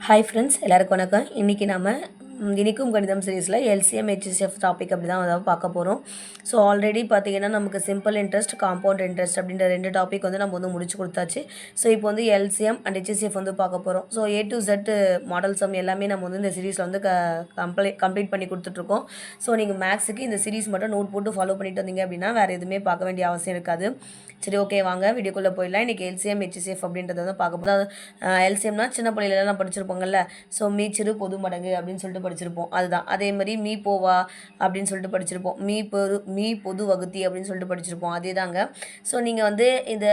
Hi friends, எல்லாருக்கும் வணக்கம். இன்றைக்கி நம்ம இனிக்கும் கணிதம் சீரீஸில் எல்சிஎம் ஹெச்சிஎஃப் டாபிக் அப்படி தான் அதாவது பார்க்க போகிறோம். ஸோ ஆல்ரெடி பார்த்தீங்கன்னா நமக்கு சிம்பிள் இன்ட்ரெஸ்ட், காம்பவுண்ட் இன்ட்ரெஸ்ட் அப்படின்ற 2 டாபிக் வந்து நம்ம வந்து முடிச்சு கொடுத்தாச்சு. ஸோ இப்போ வந்து எல்சிஎம் அண்ட் ஹெச்சிஎஃப் வந்து பார்க்க போகிறோம். So A to Z model some எல்லாமே நம்ம வந்து இந்த சீரீஸில் வந்து கம்ப்ளீட் பண்ணி கொடுத்துட்ருக்கோம். ஸோ நீங்கள் மேக்ஸுக்கு இந்த சீரீஸ் மட்டும் நோட் போட்டு ஃபாலோ பண்ணிட்டு வந்தீங்க அப்படின்னா வேறு எதுவுமே பார்க்க வேண்டிய அவசியம் இருக்காது. சரி, ஓகே, வாங்க வீடியோக்குள்ளே போயிடலாம். இன்றைக்கி எல்சிஎம் ஹெச்சிஎஃப் அப்படின்றத வந்து பார்க்க போகிறோம். எல்சிஎம்னா சின்ன பிள்ளைகளெல்லாம் படிச்சிருப்போங்கள்ல. ஸோ மீ சிறு பொது மடங்கு அப்படின்னு சொல்லிட்டு படிச்சிருப்போம். அதுதான். அதே மாதிரி மீ போவா அப்படின்னு சொல்லிட்டு படிச்சிருப்போம். மீ பொது வகுத்தி அப்படின்னு சொல்லிட்டு படிச்சிருப்போம். அதே தாங்க. ஸோ நீங்கள் வந்து இந்த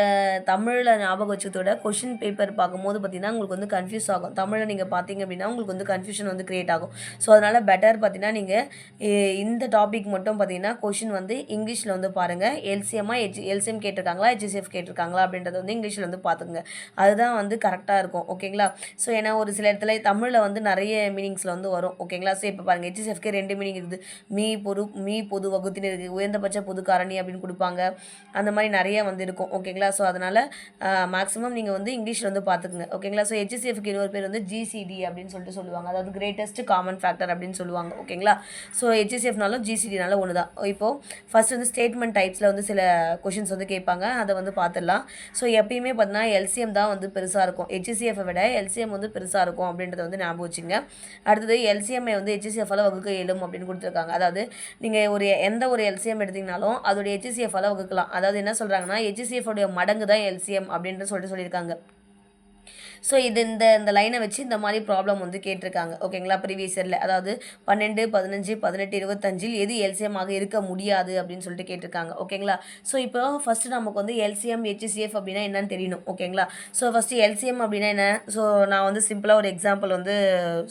தமிழில் ஞாபகம் வச்சதோட கொஷின் பேப்பர் பார்க்கும்போது பார்த்தீங்கன்னா உங்களுக்கு வந்து கன்ஃபியூஸ் ஆகும். தமிழில் நீங்கள் பார்த்தீங்க அப்படின்னா உங்களுக்கு வந்து கன்ஃபியூஷன் வந்து க்ரியேட் ஆகும். ஸோ அதனால் பெட்டர் பார்த்தீங்கன்னா நீங்கள் இந்த டாபிக் மட்டும் பார்த்தீங்கன்னா கொஷின் வந்து இங்கிலீஷில் வந்து பாருங்கள். எல்சிஎம் கேட்டிருக்காங்களா, ஹெச்சிஎஃப் கேட்டிருக்காங்களா அப்படின்றத வந்து இங்கிலீஷில் வந்து பார்த்துக்குங்க. அதுதான் வந்து கரெக்டாக இருக்கும். ஓகேங்களா? ஸோ ஏன்னா ஒரு சில இடத்துல தமிழில் வந்து நிறைய மீனிங்ஸில் வந்து வரும். ஓகேங்களா? ஸோ இப்போ பாருங்கள், ஹெச்சிஎஃப்கே 2 மீனிங் இருக்குது. மீ பொது வகுத்தின்னு இருக்குது, உயர்ந்தபட்ச பொது காரணி அப்படின்னு கொடுப்பாங்க. அந்த மாதிரி நிறைய வந்து இருக்கும். ஓகேங்களா? ஸோ அதனால் மேக்ஸிமம் நீங்கள் வந்து இங்கிலீஷில் வந்து பார்த்துக்குங்க. ஓகேங்களா? ஸோ ஹெச்சிஎஃப்க்கு இன்னொரு பேர் வந்து ஜிசிடி அப்படின்னு சொல்லிட்டு சொல்லுவாங்க. அதாவது கிரேட்டஸ்ட் காமன் ஃபேக்டர் அப்படின்னு சொல்லுவாங்க. ஓகேங்களா? ஸோ ஹெச்சிஎஃப்னாலும் ஜிசிடினாலும் ஒன்று தான். இப்போது ஃபஸ்ட் வந்து ஸ்டேட்மெண்ட் டைப்ஸில் வந்து சில கொஷின்ஸ் வந்து கேட்பாங்க. அதை வந்து பார்த்துடலாம். ஸோ எப்பயுமே பார்த்தீங்கன்னா எல்சிஎம் தான் வந்து பெருசாக இருக்கும். ஹெச்சிஎஃப்பை விட எல்சிஎம் வந்து பெருசாக இருக்கும் அப்படின்றத வந்து ஞாபகம் வச்சுங்க. அடுத்தது எல்சிஎம்ஐ வந்து ஹெச்சிஎஃப்பால் வகுக்க இயலும் அப்படின்னு கொடுத்துருக்காங்க. அதாவது நீங்கள் எந்த ஒரு எல்சிஎம் எடுத்திங்கனாலும் அதோடைய ஹெச்சிஎஃப்பால் வகுக்கலாம். அதாவது என்ன சொல்கிறாங்கன்னா ஹெச்சிஎஃப்டைய மடங்கு தான் எல்சிஎம் அப்படின்ட்டு சொல்லியிருக்காங்க. ஸோ இந்த லைனை வச்சு இந்த மாதிரி ப்ராப்ளம் வந்து கேட்டிருக்காங்க. ஓகேங்களா? ப்ரீவியஸ் இயரில் அதாவது 12, 15, 18, 25 எது எல்சிஎம்மாக இருக்க முடியாது அப்படின்னு சொல்லிட்டு கேட்டிருக்காங்க. ஓகேங்களா? ஸோ இப்போ ஃபஸ்ட்டு நமக்கு வந்து எல்சிஎம் ஹெச்சிஎஃப் அப்படின்னா என்னன்னு தெரியணும். ஓகேங்களா? ஸோ ஃபஸ்ட்டு எல்சிஎம் அப்படின்னா என்ன? ஸோ நான் வந்து சிம்பிளாக ஒரு எக்ஸாம்பிள் வந்து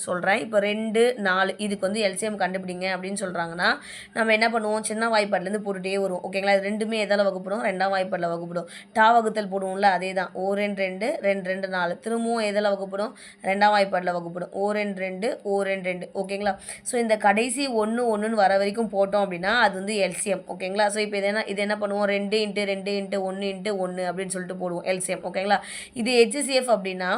சொல்கிறேன். இப்போ 2, 4 இதுக்கு வந்து எல்சிஎம் கண்டுபிடிங்க அப்படின்னு சொல்கிறாங்கன்னா நம்ம என்ன பண்ணுவோம்? சின்ன வாய்ப்பாட்டிலேருந்து போட்டுகிட்டே வரும். ஓகேங்களா? இது ரெண்டுமே எதால் வகுப்படும்? 2ஆம் வாய்ப்பாட்டில் வகுப்படும். வகுத்தல் போடுவோம்ல, அதே தான். 2 2 2 2 4 திரும்பவும் எதில் வகுப்படும்? 2ஆம் வாய்ப்பாட்டில் வகுப்படும். 2 2 ஓகேங்களா? ஸோ இந்த கடைசி 1 1ன்னு வர வரைக்கும் போட்டோம் அப்படின்னா அது வந்து எல்சிஎம். ஓகேங்களா? ஸோ இப்போ இது என்ன பண்ணுவோம்? 2 × 2 × 1 × 1 அப்படின்னு சொல்லிட்டு போடுவோம் எல்சிஎம். ஓகேங்களா? இது ஹெச்சிஎஃப் அப்படின்னா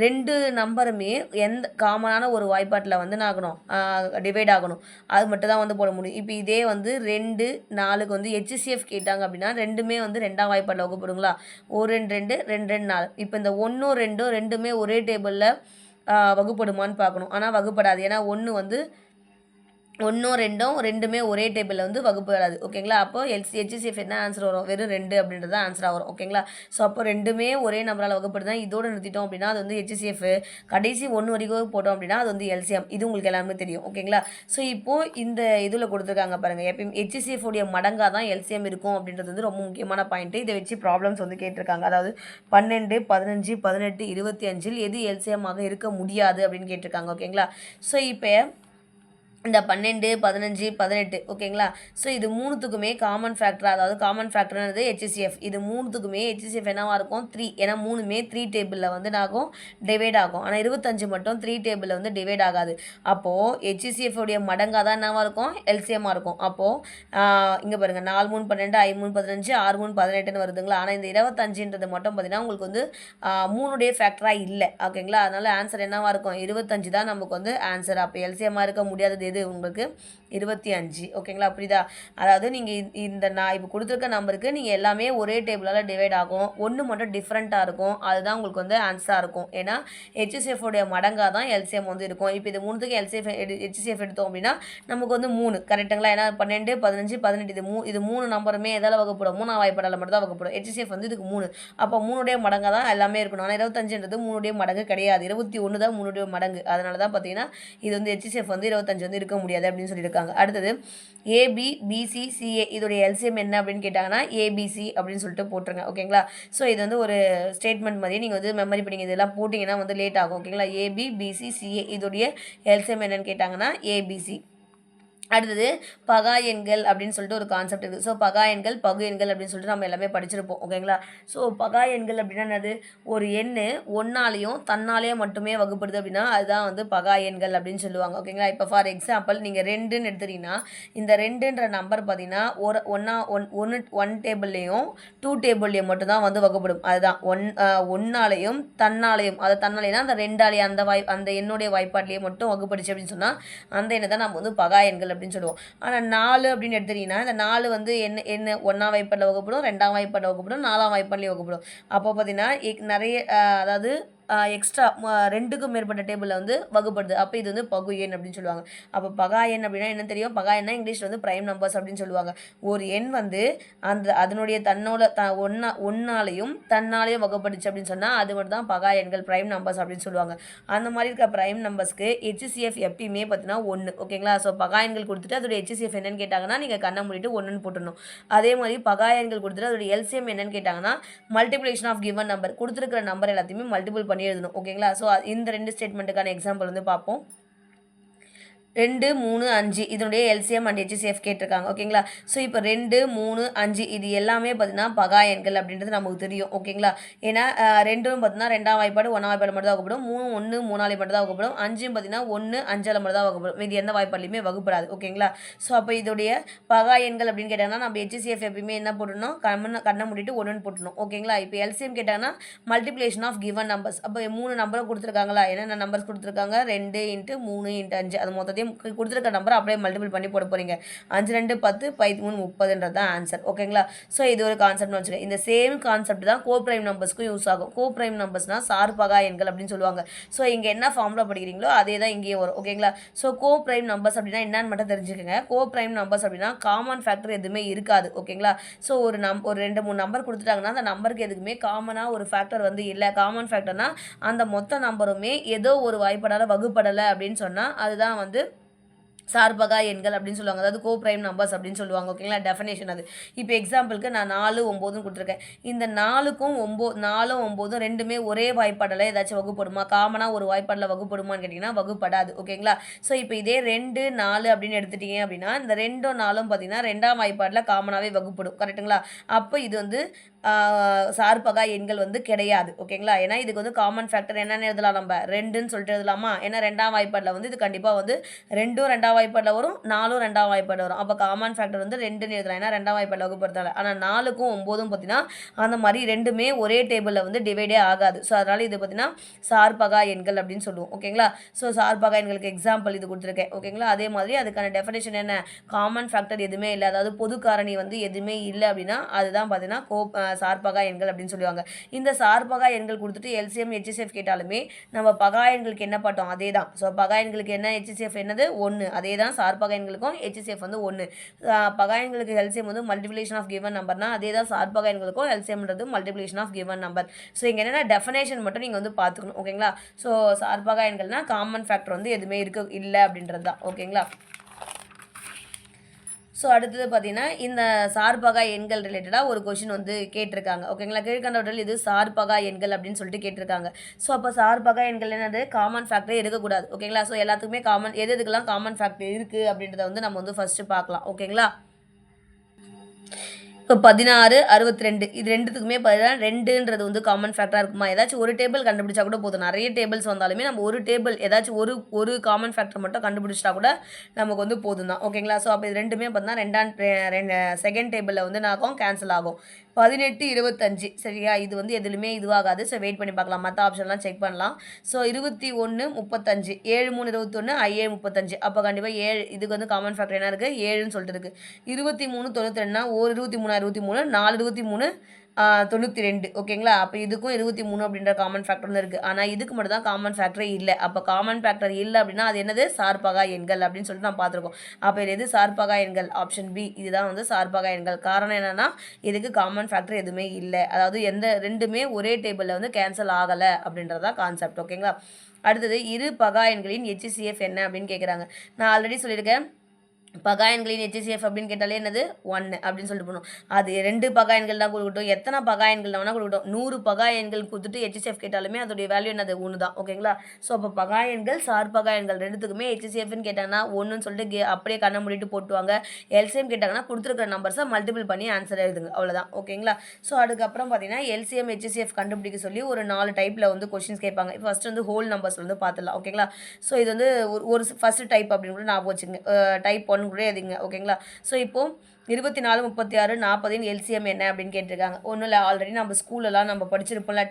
2 நம்பருமே எந்த காமனான ஒரு வாய்ப்பாட்டில் வந்து என்ன ஆகணும்? டிவைட் ஆகணும். அது மட்டும் தான் வந்து போட முடியும். இப்போ இதே வந்து 2 4க்கு வந்து ஹெச்சிஎஃப் கேட்டாங்க அப்படின்னா ரெண்டுமே வந்து 2ஆம் வாய்ப்பாட்டில் வகுப்படுங்களா? 2 2 2 4. இப்போ இந்த 1 2 ரெண்டுமே ஒரே டேபிளில் வகுப்படுமான்னு பார்க்கணும். ஆனால் வகுப்படாது. ஏன்னா 1 வந்து 1 2 ரெண்டுமே ஒரே டேபிளில் வந்து வகுப்படாது. ஓகேங்களா? அப்போ ஹெச்சிஎஃப் என்ன ஆன்சர் வரும்? வெறும் 2 அப்படின்றது தான் ஆன்சராக வரும். ஓகேங்களா? ஸோ அப்போ ரெண்டுமே ஒரே நம்பரால் வகுப்படுதான். இதோடு நிறுத்திட்டோம் அப்படின்னா அது வந்து ஹெச்சிஎஃப். கடைசி 1 வரைக்கும் போட்டோம் அப்படின்னா அது வந்து எல்சிஎம். இது உங்களுக்கு எல்லாருமே தெரியும். ஓகேங்களா? ஸோ இப்போது இந்த இதில் கொடுத்துருக்காங்க பாருங்கள். எப்பயும் ஹெச்சிஎஃப் உடைய மடங்காக தான் எல்சிஎம் இருக்கும் அப்படின்றது வந்து ரொம்ப முக்கியமான பாயிண்ட்டு. இதை வச்சு ப்ராப்ளம்ஸ் வந்து கேட்டிருக்காங்க. அதாவது 12, 15, 18, 25 எது எல்சிஎம்மாக இருக்க முடியாது அப்படின்னு கேட்டிருக்காங்க. ஓகேங்களா? ஸோ இப்போ இந்த 12, 15, 18 ஓகேங்களா? ஸோ இது மூணுத்துக்குமே காமன் ஃபேக்டர், அதாவது காமன் ஃபேக்டர்ன்றது ஹெச்சிஎஃப். இது மூணுத்துக்குமே ஹெச்சிஎஃப் என்னவாக இருக்கும்? 3. ஏன்னா மூணுமே 3 டேபிளில் வந்து ஆகும், டிவைட் ஆகும். ஆனால் 25 மட்டும் 3 டேபிளில் வந்து டிவைட் ஆகாது. அப்போது ஹெச்சிஎஃப் உடைய மடங்காக தான் என்னவாக இருக்கும்? எல்சிஎம்மாக இருக்கும். அப்போது இங்கே பாருங்கள், 4 3 12, 5 3 15, 6 3 18ன்னு வருதுங்களா? ஆனால் இந்த 25ன்றது மட்டும் பார்த்தீங்கன்னா உங்களுக்கு வந்து 3உடைய ஃபேக்டராக இல்லை. ஓகேங்களா? அதனால் ஆன்சர் என்னவாக இருக்கும்? 25 தான் நமக்கு வந்து ஆன்சர். அப்போ எல்சிஎம்மாக இருக்க முடியாதது உங்களுக்கு 25. ஓகேங்களா? புரியுதா? அதாவது நீங்கள் நான் இப்போ கொடுத்துருக்க நம்பருக்கு நீங்கள் எல்லாமே ஒரே டேபிளால் டிவைட் ஆகும். 1 மட்டும் டிஃப்ரெண்ட்டாக இருக்கும். அதுதான் உங்களுக்கு வந்து ஆன்சராக இருக்கும். ஏன்னா ஹெச்சிஎஃப் உடைய மடங்காக தான் எல்சிஎம் வந்து இருக்கும். இப்போ இது மூணுத்துக்கு ஹெச்சிஎஃப் எடுத்தோம் அப்படின்னா நமக்கு வந்து 3 கரெக்டுங்களா? ஏன்னா 12, 15, 18 இது 3 நம்பருமே எதால் வகுப்படும்? 3ஆம் வாய்ப்பாடால் மட்டும் தான் வகுப்படும். ஹெச்சிஎஃப் வந்து இதுக்கு 3. அப்போ 3உடைய மடங்காக தான் எல்லாமே இருக்கணும். ஆனால் 25ன்றது 3உடைய மடங்கு கிடையாது. 21 தான் 3உடைய மடங்கு. அதனால தான் பார்த்தீங்கன்னா இது வந்து ஹெச்சிஎஃப் வந்து 25 வந்து இருக்க முடியாது அப்படின்னு சொல்லியிருக்காங்க. அடுத்தது ஏபி பிசி சிஏ இதோடைய எல்சிஎம் என்ன அப்படின்னு கேட்டாங்கன்னா ஏபிசி அப்படின்னு சொல்லிட்டு போட்டுருங்க. ஓகேங்களா? ஸோ இது வந்து ஒரு ஸ்டேட்மெண்ட் மாதிரி நீங்கள் வந்து மெமரி பண்ணிங்க. இதெல்லாம் போட்டிங்கன்னா வந்து லேட் ஆகும். ஓகேங்களா? ஏபி பிசி சிஏ இதோடைய எல்சிஎம் என்னன்னு கேட்டாங்கன்னா ஏபிசி. அடுத்தது பகா எண்கள் அப்படின்னு சொல்லிட்டு ஒரு கான்செப்ட் இருக்குது. ஸோ பகா எண்கள், பகு எண்கள் அப்படின்னு சொல்லிட்டு நம்ம எல்லாமே படிச்சிருப்போம். ஓகேங்களா? ஸோ பகா எண்கள் அப்படின்னா என்னது? ஒரு எண் ஒன்னாலையும் தன்னாலேயும் மட்டுமே வகுப்படுது அப்படின்னா அதுதான் வந்து பகா எண்கள் அப்படின்னு சொல்லுவாங்க. ஓகேங்களா? இப்போ ஃபார் எக்ஸாம்பிள் நீங்கள் 2ன்னு எடுத்துட்டீங்கன்னா இந்த 2ன்ற நம்பர் பார்த்தீங்கன்னா ஒன் டேபிள்லேயும் 2 டேபிள்லேயும் மட்டும்தான் வந்து வகுப்படும். அதுதான் ஒன்னாலையும் தன்னாலையும், அதை தன்னாலேனா அந்த 2ஆலேயும் அந்த எண்ணுடைய வாய்ப்பாட்டிலேயே மட்டும் வகுப்படுச்சு அப்படின்னு சொன்னால் அந்த எண்ணை தான் நம்ம வந்து பகா எண்கள் அப்படின்னு சொல்லுவோம். ஆனால் 4 அப்படின்னு எடுத்துட்டீங்கன்னா இந்த 4 வந்து என்ன 1ஆம் வாய்ப்பாடில் வகுப்படும், 2ஆம் வாய்ப்பாடில் வகுப்படும், 4ஆம் வாய்ப்பாடிலையும் வகுப்படும். அப்போ பார்த்தீங்கன்னா நிறைய அதாவது எக்ஸ்ட்ரா 2க்கும் மேற்பட்ட டேபிளில் வந்து வகுப்படுது. அப்போ இது வந்து பகு எண் அப்படின்னு சொல்லுவாங்க. அப்போ பகா எண் அப்படின்னா என்ன தெரியும்? பகா எண்ணா இங்கிலீஷில் வந்து ப்ரைம் நம்பர்ஸ் அப்படின்னு சொல்லுவாங்க. ஒரு எண் வந்து அதனுடைய ஒன்னாலையும் தன்னாலையும் வகுப்படுச்சு அப்படின்னு சொன்னால் அது மட்டும் தான் பகா எண்கள், ப்ரைம் நம்பர்ஸ் அப்படின்னு சொல்லுவாங்க. அந்த மாதிரி இருக்க ப்ரைம் நம்பர்ஸ்க்கு HCF எப்பயுமே பார்த்தீங்கன்னா 1. ஓகேங்களா? ஸோ பகா எண்கள் கொடுத்துட்டு அதோட HCF என்னன்னு கேட்டாங்கன்னா நீங்கள் கண்ணை மூடிட்டு 1ன்னு போட்டுடணும். அதே மாதிரி பகா எண்கள் கொடுத்துட்டு அதோட LCM என்னன்னு கேட்டாங்கன்னா மல்டிப்ளிகேஷன் ஆஃப் கிவன் நம்பர், கொடுத்துருக்கிற நம்பர் எல்லாத்தையுமே மல்டிபிள் பண்ணி எழுதணும். ஓகேங்களா? ஸோ இந்த 2 ஸ்டேட்மெண்ட்டுக்கான எக்ஸாம்பிள் வந்து பார்ப்போம். 2, 3, 5 இதனுடைய எல்சிஎம் அண்ட் HCF கேட்டிருக்காங்க. ஓகேங்களா? ஸோ இப்போ 2, 3, 5 இது எல்லாமே பார்த்தீங்கன்னா பகா எண்கள் அப்படின்றது நமக்கு தெரியும். ஓகேங்களா? ஏன்னா 2ம் பார்த்தீங்கன்னா 2ஆம் வாய்ப்பாடு 1ஆம் வாய்ப்பாடு மட்டும் தான் வகுப்படும். 3 1 3ஆலே மட்டும் தான் வகுப்படும். 5ம் பார்த்தீங்கன்னா 1 5ஆல் மட்டும் தான் வகுப்படும். இது எந்த வாய்ப்பாடுலையுமே வகுப்படாது. ஓகேங்களா? ஸோ அப்போ இதோடைய பகா எண்கள் அப்படின்னு கேட்டாங்கன்னா நம்ம HCF எப்பயுமே என்ன போடணும்? கண்ணை மூடிட்டு 1ன்னு போட்டணும். ஓகேங்களா? இப்போ எல்சிஎம் கேட்டாங்கன்னா மல்டிப்ளிகேஷன் ஆஃப் கிவன் நம்பர்ஸ். அப்போ 3 நம்பரை கொடுத்துருக்காங்களா? என்னென்ன நம்பர்ஸ் கொடுத்துருக்காங்க? 2 × 3 × 5 அது மொத்தத்தையும் கொடுத்துருக்க நம்பர் அப்படியே மல்டிபிள் பண்ணி போட போறீங்க. 5 2 10 13 30ன்றது தான் ஆன்சர். ஓகேங்களா? ஸோ இது ஒரு கான்செப்ட்னு வச்சுக்கோங்க. இந்த சேம் கான்செப்ட் தான் கோ பிரைம் நம்பர்ஸ்க்கும் யூஸ் ஆகும். கோ பிரைம் நம்பர்ஸ்னா சார்பகா எண்கள் அப்படின்னு சொல்லுவாங்க. ஸோ இங்கே என்ன ஃபார்முலா படிக்கிறீங்களோ அதே தான் இங்கேயும் வரும். ஓகேங்களா? ஸோ கோ பிரைம் நம்பர்ஸ் அப்படின்னா என்னன்னு மட்டும் தெரிஞ்சுக்கோங்க. கோ பிரைம் நம்பர்ஸ் அப்படின்னா காமன் ஃபேக்டர் எதுவுமே இருக்காது. ஓகேங்களா? ஸோ ஒரு 2 3 நம்பர் கொடுத்துட்டாங்கன்னா அந்த நம்பருக்கு எதுக்குமே காமனாக ஒரு ஃபேக்டர் வந்து இல்லை. காமன் ஃபேக்டர்னா அந்த மொத்த நம்பருமே ஏதோ ஒரு வாய்ப்பாடால் வகுப்படலை அப்படின்னு சொன்னால் அதுதான் வந்து சார்பகா எண்கள் அப்படின்னு சொல்லுவாங்க. அதாவது கோ பிரைம் நம்பர்ஸ் அப்படின்னு சொல்லுவாங்க. ஓகேங்களா? டெஃபினேஷன் அது. இப்போ எக்ஸாம்பிளுக்கு நான் 4 9 கொடுத்துருக்கேன். இந்த 4க்கும் 4 9 ரெண்டுமே ஒரே வாய்ப்பாடில் ஏதாச்சும் வகுப்படுமா? காமனாக ஒரு வாய்ப்பாடில் வகுப்படுமான்னு கேட்டிங்கன்னா வகுப்படாது. ஓகேங்களா? ஸோ இப்போ இதே 2 4 அப்படின்னு எடுத்துட்டீங்க அப்படின்னா இந்த 2ம் 4ம் பார்த்தீங்கன்னா 2ஆம் வாய்ப்பாடில் காமனாகவே வகுப்படும். கரெக்டுங்களா? அப்போ இது வந்து சார்பகா எண்கள் வந்து கிடையாது. ஓகேங்களா? ஏன்னா இதுக்கு வந்து காமன் ஃபேக்டர் என்னென்னு எழுதலாம்? நம்ம 2ன்னு சொல்லிட்டு எழுதலாமா? ஏன்னா 2ஆம் வாய்ப்பாடில் வந்து இது கண்டிப்பாக வந்து 2ம் 2ஆம் வாய்ப்பாடில் வரும், 4ம் 2ஆம் வாய்ப்பாடில் வரும். அப்போ காமன் ஃபேக்டர் வந்து 2ன்னு எழுதலாம். ஏன்னா 2ஆம் வாய்ப்பாடில் வகுப்படுறதால. ஆனால் 4க்கும் 9ம் பார்த்தீங்கன்னா அந்த மாதிரி ரெண்டுமே ஒரே டேபிளில் வந்து டிவைடே ஆகாது. ஸோ அதனால் இது பார்த்தீங்கன்னா சார்பகா எண்கள் அப்படின்னு சொல்லுவோம். ஓகேங்களா? ஸோ சார்பகா எண்களுக்கு எக்ஸாம்பிள் இது கொடுத்துருக்கேன். ஓகேங்களா? அதே மாதிரி அதுக்கான டெஃபினேஷன் என்ன? காமன் ஃபேக்டர் எதுவுமே இல்லை, அதாவது பொது காரணி வந்து எதுவுமே இல்லை அப்படின்னா அதுதான் பார்த்தீங்கன்னா சார்பகா எண்கள் அப்படின்னு சொல்லுவாங்க. இந்த சார்பகா எண்கள் கொடுத்துட்டு எல்சிஎம் HCF கேட்டாலுமே நம்ம பகா எண்களுக்கு என்ன பார்த்தோம்? அதே தான். ஸோ பகா எண்களுக்கு என்ன HCF என்னது? 1. அதே தான் சார்பகா எண்களுக்கும் HCF வந்து 1. பகா எண்களுக்கு எல்சிஎம் வந்து மல்டிப்ளிகேஷன் ஆஃப் கிவன் நம்பர்னா அதே தான் சார்பகா எண்களுக்கும் எல்சிஎம்ன்றது multiplication of given number. So இங்கே என்னென்ன டெஃபினேஷன் மட்டும் நீங்கள் வந்து பார்த்துக்கணும். ஓகேங்களா? ஸோ சார்பகா எண்கள்னா காமன் ஃபேக்டர் வந்து எதுவுமே இல்லை அப்படின்றது தான். ஓகேங்களா? ஸோ அடுத்தது பார்த்தீங்கன்னா இந்த சார்பகா எண்கள் ரிலேட்டடாக ஒரு கொஷின் வந்து கேட்டிருக்காங்க. ஓகேங்களா? கீழ்கண்டவற்றில் இது சார்பகா எண்கள் அப்படின்னு சொல்லிட்டு கேட்டிருக்காங்க. ஸோ அப்போ சார்பகா எண்கள் என்னது? காமன் ஃபேக்டரே இருக்கக்கூடாது. ஓகேங்களா? ஸோ எல்லாத்துக்குமே எதுக்கெல்லாம் காமன் ஃபேக்டர் இருக்குது அப்படின்றத வந்து நம்ம வந்து ஃபஸ்ட்டு பார்க்கலாம். ஓகேங்களா? இப்போ 16 62 இது ரெண்டுத்துக்குமே பார்த்தீங்கன்னா 2ன்றது வந்து காமன் ஃபேக்டராக இருக்குமா? ஏதாச்சும் ஒரு டேபிள் கண்டுபிடிச்சா கூட போதும். நிறைய டேபிள்ஸ் வந்தாலுமே நம்ம ஒரு டேபிள் ஏதாச்சும் ஒரு காமன் ஃபேக்டர் மட்டும் கண்டுபிடிச்சிட்டா கூட நமக்கு வந்து போதும் தான். ஓகேங்களா? ஸோ அப்போ இது ரெண்டுமே பார்த்தீங்கன்னா செகண்ட் டேபிளில் வந்து நான் கேன்சல் ஆகும். 18 25 சரியா? இது வந்து எதுலையுமே இதுவாகாது. ஸோ வெயிட் பண்ணி பார்க்கலாம். மற்ற ஆப்ஷன்லாம் செக் பண்ணலாம். ஸோ 21 35 7 3 21 5 35 அப்போ கண்டிப்பாக 7 இதுக்கு வந்து காமன் ஃபேக்டர் என்ன இருக்குது? 7ன்னு சொல்லிட்டு இருக்குது. 23 92னா 23 23 4 23 92. ஓகேங்களா? அப்போ இதுக்கும் 23 அப்படின்ற காமன் ஃபேக்டர் வந்து இருக்குது. ஆனால் இதுக்கு மட்டும் தான் காமன் ஃபேக்டரே இல்லை. அப்போ காமன் ஃபேக்டர் இல்லை அப்படின்னா அது என்னது? சார்பகா எண்கள் அப்படின்னு சொல்லிட்டு நம்ம பார்த்துருக்கோம். அப்போ இது எது சார்பகா எண்கள்? ஆப்ஷன் பி இதுதான் வந்து சார்பகா எண்கள். காரணம் என்னென்னா இதுக்கு காமன் ஃபேக்டர் எதுவுமே இல்லை, அதாவது ரெண்டுமே ஒரே டேபிளில் வந்து கேன்சல் ஆகலை அப்படின்றதான் கான்செப்ட். ஓகேங்களா? அடுத்தது இரு பகா எண்களின் HCF என்ன அப்படின்னு கேட்குறாங்க. நான் ஆல்ரெடி சொல்லியிருக்கேன் பகா எண்களின் HCF அப்படின்னு கேட்டாலே என்னது 1 அப்படின்னு சொல்லிட்டு போகணும். அது 2 பகா எண்கள் தான் கொடுக்கட்டும், எத்தனை பகா எண்கள் வேணால் கொடுக்கட்டும், 100 பகா எண்கள் கொடுத்துட்டு HCF கேட்டாலுமே அதோடைய வேல்யூ என்னது 1 தான். ஓகேங்களா? ஸோ அப்போ பகா எண்கள் சார் பகா எண்கள் ரெண்டுத்துக்குமே HCFன்னு கேட்டாங்கன்னா 1ன்னு சொல்லிட்டு அப்படியே கண்ணை மூடிட்டு போட்டுவாங்க. எல்சிஎம் கேட்டாங்கன்னா கொடுத்துருக்கிற நம்பர்ஸை மல்டிபிள் பண்ணி ஆன்சர் எழுதுங்க, அவ்வளோதான். ஓகேங்களா? ஸோ அதுக்கப்புறம் பார்த்தீங்கன்னா எல்சிஎம் HCF கண்டுபிடிக்க சொல்லி ஒரு 4 டைப்பில் வந்து கொஸ்டின்ஸ் கேட்பாங்க. ஃபர்ஸ்ட் வந்து ஹோல் நம்பர்ஸ் வந்து பார்த்துடலாம். ஓகேங்களா? ஸோ இது வந்து ஒரு ஃபர்ஸ்ட் டைப் அப்படின்னு கூட ஞாபகம் வச்சுங்க. டைப் 1 கூட எதுங்க. ஓகேங்களா? ஸோ இப்போது 24, 36, 40 எல்சிஎம் என்ன அப்படின்னு கேட்டிருக்காங்க. ஒன்றும் இல்லை, ஆல்ரெடி நம்ம ஸ்கூலெல்லாம் நம்ம படிச்சிருப்போம்ல,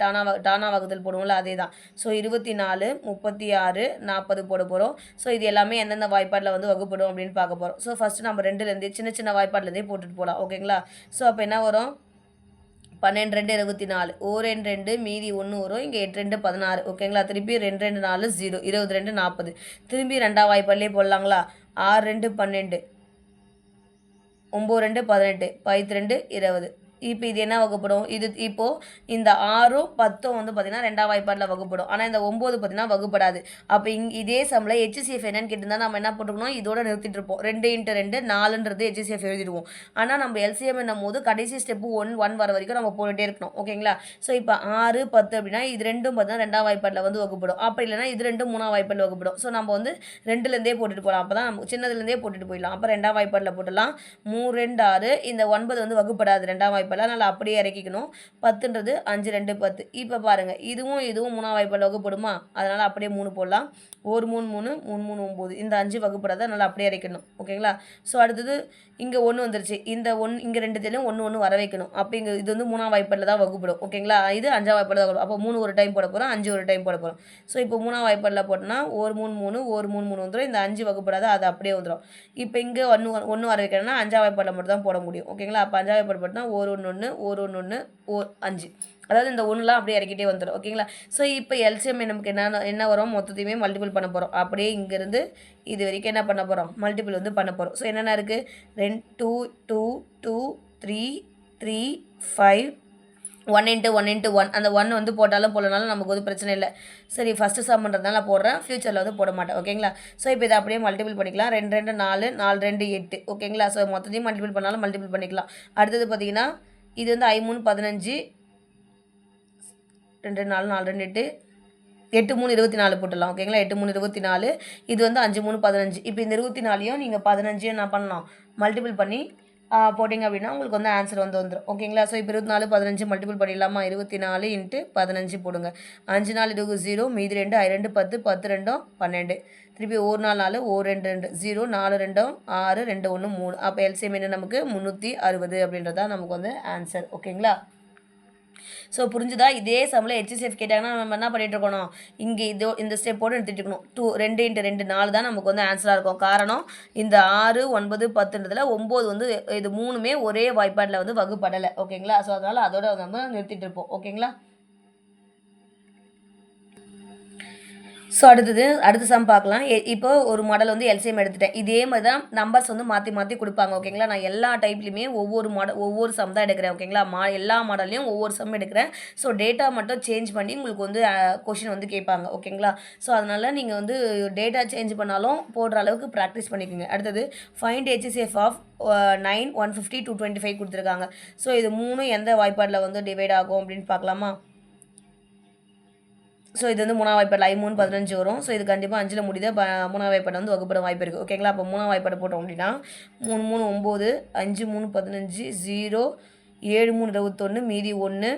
டானா வகுதல் போடுவோம்ல, அதே தான். ஸோ 24, 36, 40 போட போகிறோம். ஸோ இது எல்லாமே எந்தெந்த வாய்ப்பாடில் வந்து வகுப்படும் அப்படின்னு பார்க்க போகிறோம். ஸோ ஃபஸ்ட்டு நம்ம 2லேருந்தே சின்ன சின்ன வாய்ப்பாட்லேருந்தே போட்டுட்டு போகலாம். ஓகேங்களா? ஸோ அப்போ என்ன வரும்? 12 2 24, 1 2 2 மீதி 1 வரும். இங்கே 8 2 16. ஓகேங்களா? திருப்பி 2 2 4 0, 22 40. திரும்பி 2ஆம் வாய்ப்பாடிலே போடலாங்களா? 6 2 12, 9 2 18, 12 20. இப்போ இது என்ன வகுப்படும்? இது இப்போது இந்த 6ம் 10ம் வந்து பார்த்திங்கன்னா 2ஆம் வாய்ப்பாடில் வகுப்படும். ஆனால் இந்த 9 பார்த்திங்கன்னா வகுப்படாது. அப்போ இதே சம்மில் HCF என்னன்னு கேட்டிருந்தா நம்ம என்ன போட்டுக்கணும்? இதோட நிறுத்திட்டு இருப்போம். 2 × 2 4ன்றது HCF எழுதிடுவோம். ஆனால் நம்ம LCM என்னும் போது கடைசி ஸ்டெப்பு 1 வர வரைக்கும் நம்ம போட்டுகிட்டே இருக்கணும். ஓகேங்களா? ஸோ இப்போ 6 10 அப்படின்னா இது ரெண்டும் பார்த்திங்கன்னா 2ஆம் வாய்ப்பாடில் வந்து வகுப்படும். அப்போ இல்லைனா இது ரெண்டும் 3ஆம் வாய்ப்பாடில் வகுப்படும். ஸோ நம்ம வந்து 2லேருந்தே போட்டுட்டு போகலாம். அப்போ தான் நம்ம சின்னதுலேருந்தே போட்டுட்டு போயிடலாம். அப்போ 2ஆம் வாய்ப்பாடில் போட்டுடலாம். 3 2 6. இந்த 9 வந்து வகுப்படாது 2ஆம் வாய்ப்பாடில். அதனால் அப்படியே இறக்கிக்கணும். 10ன்றது 5 2 10. இப்போ பாருங்கள், இதுவும் 3ஆம் வாய்ப்பாடில் வகுப்படுமா? அதனால் அப்படியே 3 போடலாம். 1 3 3, 3 3 9. இந்த 5 வகுப்படாது, அதனால் அப்படியே இறக்கணும். ஓகேங்களா? ஸோ அடுத்தது இங்கே 1 வந்துருச்சு. இந்த 1 இங்கே 2த்துலையும் 1 வர வைக்கணும். அப்போ இங்கே இது வந்து 3ஆம் வாய்ப்பாடில் தான் வகுப்படும். ஓகேங்களா? இது 5ஆம் வாய்ப்பாடில் தான் வகுப்படும். அப்போ 3 ஒரு டைம் போட போகிறோம், 5 ஒரு டைம் போட போகிறோம். ஸோ இப்போ 3ஆம் வாய்ப்பாடில் போட்டோம்னா 1 3 3, 1 3 3 வந்துடும். இந்த 5 வகுப்படாது, அது அப்படியே வந்துடும். இப்போ இங்கே 1 வர வைக்கணும்னா 5ஆம் வாய்ப்பாடில் மட்டும் தான் போட முடியும். ஓகேங்களா? அப்போ 5ஆம் வாய்ப்பாடு போட்டோம்னா 1 1 1, 1 1 1, 5. அதாவது இந்த 1லாம் அப்படியே இறக்கிட்டே வந்துடும். ஓகேங்களா? ஸோ இப்போ எல்சிஎம் நமக்கு என்ன வரும்? மொத்தத்தையுமே மல்டிபிள் பண்ண போகிறோம். அப்படியே இங்கேருந்து இது வரைக்கும் என்ன பண்ண போகிறோம்? மல்டிபிள் வந்து பண்ண போகிறோம். ஸோ என்னென்ன இருக்குது? 2 2 2 3 3 5, 1 × 1 × 1. அந்த 1 வந்து போட்டாலும் போடலனாலும் நமக்கு வந்து பிரச்சனை இல்லை. சரி, ஃபஸ்ட்டு சம்ன்றதுனால நான் போடுறேன், ஃப்யூச்சரில் வந்து போட மாட்டேன். ஓகேங்களா? ஸோ இப்போ இதை அப்படியே மல்டிபிள் பண்ணிக்கலாம். 2 2 4, 4 2 8. ஓகேங்களா? ஸோ மொத்தத்தையும் மல்டிபிள் பண்ணாலும் மல்டிபிள் பண்ணிக்கலாம். அடுத்தது பார்த்தீங்கன்னா இது வந்து 3 15, 2 4 4 2 8, 8 3 24 போட்டுடலாம். ஓகேங்களா? 8 3 24. இது வந்து 5 3 15. இப்போ இந்த 24யும் நீங்கள் 15 என்ன பண்ணலாம்? மல்டிபிள் பண்ணி போட்டிங்க அப்படின்னா உங்களுக்கு வந்து ஆன்சர் வந்து வந்துடும். ஓகேங்களா? ஸோ இப்போ 24 15 மல்டிபிள் பண்ணிடலாமா? 24 × 15 போடுங்க. 5 4 20 0, மீதி 2 I 2 10, 10 2 12. திருப்பி 1 4 4, 1 2 2 0, 4 2 6, 2 1 3. அப்போ எல்சிஎம் என்ன நமக்கு? 360 அப்படின்றது தான் நமக்கு வந்து ஆன்சர். ஓகேங்களா? ஸோ புரிஞ்சுதா? இதே சம்மில் HCF கேட்டாங்கன்னா நம்ம என்ன பண்ணிட்டு இருக்கணும்? இங்கே இந்த ஸ்டெப்போடு எடுத்துகிட்டு இருக்கணும். 2 × 2 4 தான் நமக்கு வந்து ஆன்சராக இருக்கும். காரணம் இந்த 6 9 10ன்றதுல 9 வந்து இது 3மே ஒரே வாய்ப்பாடில் வந்து வகுப்படலை. ஓகேங்களா? ஸோ அதனால் அதோட நம்ம நிறுத்திட்டு இருப்போம். ஓகேங்களா? ஸோ அடுத்த சம் பார்க்கலாம். இப்போ ஒரு மாடல் வந்து எல்சிஎம் எடுத்துட்டேன். இதே மாதிரி தான் நம்பர்ஸ் வந்து மாற்றி மாற்றி கொடுப்பாங்க. ஓகேங்களா? நான் எல்லா டைப்லையுமே ஒவ்வொரு சம் தான் எடுக்கிறேன். ஓகேங்களா? எல்லா மாடல்லையும் ஒவ்வொரு சம் எடுக்கிறேன். ஸோ டேட்டா மட்டும் சேஞ்ச் பண்ணி உங்களுக்கு வந்து கொஷின் வந்து கேட்பாங்க. ஓகேங்களா? ஸோ அதனால் நீங்கள் வந்து டேட்டா சேஞ்ச் பண்ணாலும் போடுற அளவுக்கு ப்ராக்டிஸ் பண்ணிக்கோங்க. அடுத்தது ஃபைண்ட் HCF ஆஃப் 9 150 225 கொடுத்துருக்காங்க. ஸோ இது 3 எந்த வாய்ப்பாடில் வந்து டிவைட் ஆகும் அப்படின்னு பார்க்கலாமா? ஸோ இது வந்து 3ஆம் வாய்ப்பாடு I 3 15 வரும். ஸோ இது கண்டிப்பாக 5ல் முடியுது. 3ஆம் வாய்ப்பாடு வந்து வகுப்பட வாய்ப்பு இருக்குது. ஓகேங்களா? அப்போ 3ஆம் வாய்ப்பாடு போட்டோம் அப்படின்னா 3 3 9, 5 3 15, 0 7 3 21, மீதி 1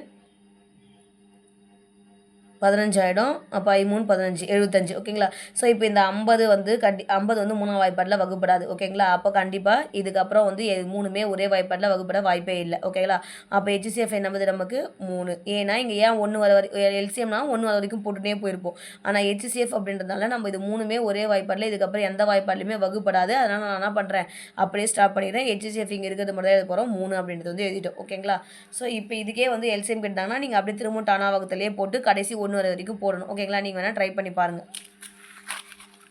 15 ஆகிடும். அப்போ I 3 15 75. ஓகேங்களா? ஸோ இப்போ இந்த 50 வந்து 50 வந்து 3ஆம் வாய்ப்பாடில் வகுப்படாது. ஓகேங்களா? அப்போ கண்டிப்பாக இதுக்கப்புறம் வந்து 3மே ஒரே வாய்ப்பாடில் வகுப்பட வாய்ப்பே இல்லை. ஓகேங்களா? அப்போ HCF என்னது நமக்கு 3. ஏன்னா இங்கே ஏன் 1 வர எல்சிஎம்னா 1 வர வரைக்கும் போட்டுகிட்டே போயிருப்போம். ஆனால் HCF அப்படின்றதுனால நம்ம இது 3மே ஒரே வாய்ப்பாடில் இதுக்கப்புறம் எந்த வாய்ப்பாட்லையுமே வகுப்படாது. அதனால் நான் என்ன பண்ணுறேன்? அப்படியே ஸ்டாப் பண்ணிடுறேன். HCF இங்கே இருக்கிறது மட்டும் தான் எழுத போகிறோம். 3 அப்படின்றது வந்து எழுதிட்டோம். ஓகேங்களா? ஸோ இப்போ இதுக்கே வந்து எல்சிஎம் கேட்டாங்கன்னா நீங்கள் அப்படியே திரும்ப டானா வகுத்திலே போட்டு கடைசி 1 வர வரைக்கும் போடணும். ஓகேங்களா? நீங்கள் வேணால் ட்ரை பண்ணி பாருங்கள்.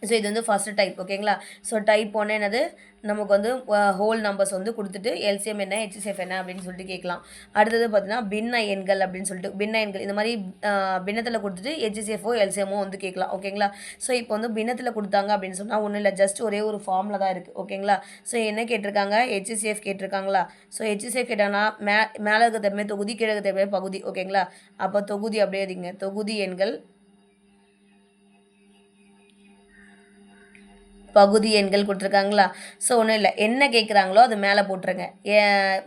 ஸோ இது வந்து ஃபஸ்ட்டு டைப் ஓகேங்களா. ஸோ டைப் ஒன்று என்னது நமக்கு வந்து ஹோல் நம்பர்ஸ் வந்து கொடுத்துட்டு எல்சிஎம் என்ன ஹெச்சிஎஃப் என்ன அப்படின்னு சொல்லிட்டு கேட்கலாம். அடுத்தது பார்த்தீங்கன்னா பின்ன எண்கள் அப்படின்னு சொல்லிட்டு பின்ன எண்கள் இந்த மாதிரி பின்னத்தில் கொடுத்துட்டு ஹெச்சிஎஃப்ஓ எல்சிஎம்மோ வந்து கேட்கலாம் ஓகேங்களா. ஸோ இப்போ வந்து பின்னத்தில் கொடுத்தாங்க அப்படின்னு சொன்னால் ஒன்றும் இல்லை, ஜஸ்ட் ஒரே ஒரு ஃபார்மில் தான் இருக்குது ஓகேங்களா. ஸோ என்ன கேட்டிருக்காங்க, ஹெச்சிஎஃப் கேட்டிருக்காங்களா. ஸோ ஹெச்சிஎஃப் கேட்டாங்கன்னா மேலே இருக்க தன்மை தொகுதி, கீழே இருக்க தன்மை பகுதி ஓகேங்களா. அப்போ தொகுதி அப்படியே எழுதிங்க, தொகுதி எண்கள் பகுதி எண்கள் கொடுத்துருக்காங்களா. ஸோ ஒன்றும் இல்லை, என்ன கேட்குறாங்களோ அது மேலே போட்டுருங்க.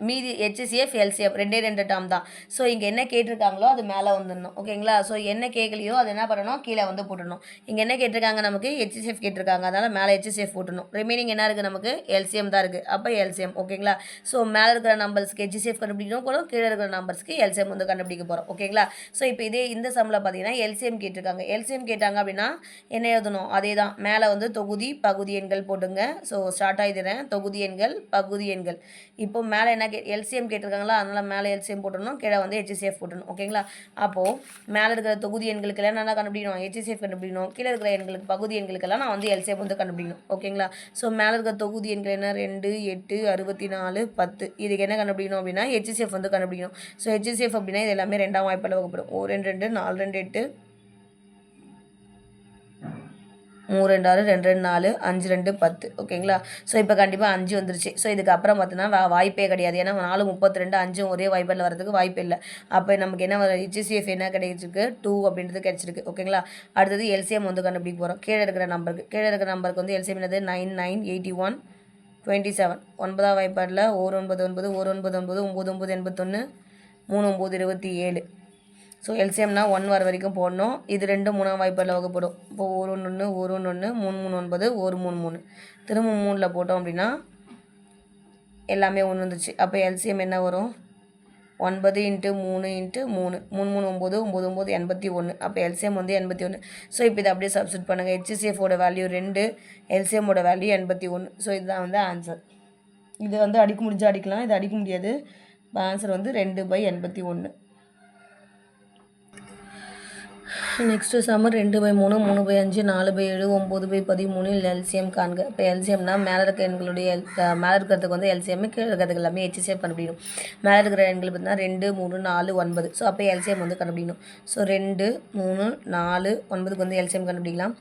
மீதி ஹெச்சிஎஃப் எல்சிஎஃப் ரெண்டு டேர்ம் தான். ஸோ இங்கே என்ன கேட்டிருக்காங்களோ அது மேலே வந்துடணும் ஓகேங்களா. ஸோ என்ன கேட்கலையோ அது என்ன பண்ணணும், கீழே வந்து போட்டுடணும். இங்கே என்ன கேட்டிருக்காங்க, நமக்கு ஹெச்சிஎஃப் கேட்டிருக்காங்க, அதனால் மேலே ஹெச்சிஎஃப் போட்டணும். ரிமைனிங் என்ன இருக்குது, நமக்கு எல்சிஎம் தான் இருக்குது, அப்போ எல்சிஎம் ஓகேங்களா. ஸோ மேலே இருக்கிற நம்பர்ஸ்க்கு ஹெச்சிஎஃப் கண்டுபிடிக்கணும் போகிறோம், கீழே இருக்கிற நம்பர்ஸ்க்கு எல்சிஎம் வந்து கண்டுபிடிக்க போகிறோம் ஓகேங்களா. ஸோ இப்போ இதே இந்த சம்மில் பார்த்தீங்கன்னா எல்சிஎம் கேட்டிருக்காங்க. எல்சிஎம் கேட்டாங்க அப்படின்னா என்ன எழுதணும், அதே தான், மேலே வந்து தொகுதி பகுதி எண்கள் போட்டுங்க. ஸோ ஸ்டார்ட் ஆகிடுறேன், தொகுதி எண்கள் பகுதி எண்கள். இப்போ மேலே என்ன எல்சிஎம் கேட்டிருக்காங்களா, அதனால் மேலே எல்சிஎம் போட்டணும், கீழே வந்து ஹெச்சிஎஃப் போட்டணும் ஓகேங்களா. அப்போது மேலே இருக்கிற தொகுதி எண்களுக்கெல்லாம் நான் கண்டுபிடிக்கணும், ஹெச்சிஎஃப் கண்டுபிடிக்கணும், கீழே இருக்கிற எண்களுக்கு பகுதி எண்களுக்கெல்லாம் நான் வந்து எல்சிஎம் வந்து கண்டுபிடிக்கணும் ஓகேங்களா. ஸோ மேலே இருக்கிற தொகுதி எண்கள் என்ன 2 8 64 10, இதுக்கு என்ன கண்டுபிடிக்கணும் அப்படின்னா ஹெச்சிஎஃப் வந்து கண்டுபிடிக்கணும். ஸோ ஹெச்சிஎஃப் அப்படின்னா இது எல்லாமே ரெண்டாம் வாய்ப்பால் வகுப்படும். 1 2 2 4 2 8 3 2 6 2 2 4 5 2 10 ஓகேங்களா. ஸோ இப்போ கண்டிப்பாக 5 வந்துருச்சு. ஸோ இதுக்கப்புறம் பார்த்தீங்கன்னா வாய்ப்பே கிடையாது, ஏன்னா 4 32 5 ஒரே வாய்ப்பில் வரதுக்கு வாய்ப்பு இல்லை. அப்போ நமக்கு என்ன ஹெச்சிஎஃப் என்ன கிடைச்சிருக்கு, 2 அப்படின்றது கிடைச்சிருக்கு ஓகேங்களா. அடுத்தது எல்சிஎம் வந்து கண்டுபிடிக்க போகிறோம். கீழே இருக்கிற நம்பருக்கு வந்து எல்சிஎம் என்னது 9 9 81 27. 9ஆம் வாய்ப்பாடில் 1 9 9 1 9 9 9 9 81 3 9 27. ஸோ எல்சிஎம்னா 1 வர வரைக்கும் போடணும். இது 2 3ஆம் வாய்ப்பாடில் வகுப்படும். இப்போ 1 1 1 1 1 3 3 9 1 3 3 திரும்ப 3ல் போட்டோம் அப்படின்னா எல்லாமே 1 வந்துச்சு. அப்போ எல்சிஎம் என்ன வரும், 9 × 3 × 3 3 3 9 9 9 81. அப்போ எல்சிஎம் வந்து 81. ஸோ இப்போ இதை அப்படியே சப்ஸ்டிட் பண்ணுங்கள். ஹெச்சிஎஃபோட வேல்யூ 2, எல்சிஎம்மோட வேல்யூ 81. ஸோ இதுதான் வந்து ஆன்சர். இது வந்து அடிக்க முடிஞ்சால் அடிக்கலாம், இது அடிக்க முடியாது. ஆன்சர் வந்து 2/81. நெக்ஸ்ட்டு சம்மர் 2/3 3/5 4/7 9/13 எல்சிஎம் காண்க. இப்போ எல்சிஎம்னா மேலே இருக்க எண்களுடைய மேலே இருக்கிறதுக்கு வந்து எல்சிஎம், கீழே இருக்கிறதுக்கு எல்லாமே ஹெச்சிஎஃப் கண்டுபிடிக்கணும். மேலே இருக்கிற எண்கள் பார்த்தீங்கன்னா 2 3 4 9. ஸோ அப்போ எல்சிஎம் வந்து கண்டுபிடிக்கணும். ஸோ 2 3 4 9க்கு வந்து எல்சிஎம் கண்டுபிடிக்கலாம்.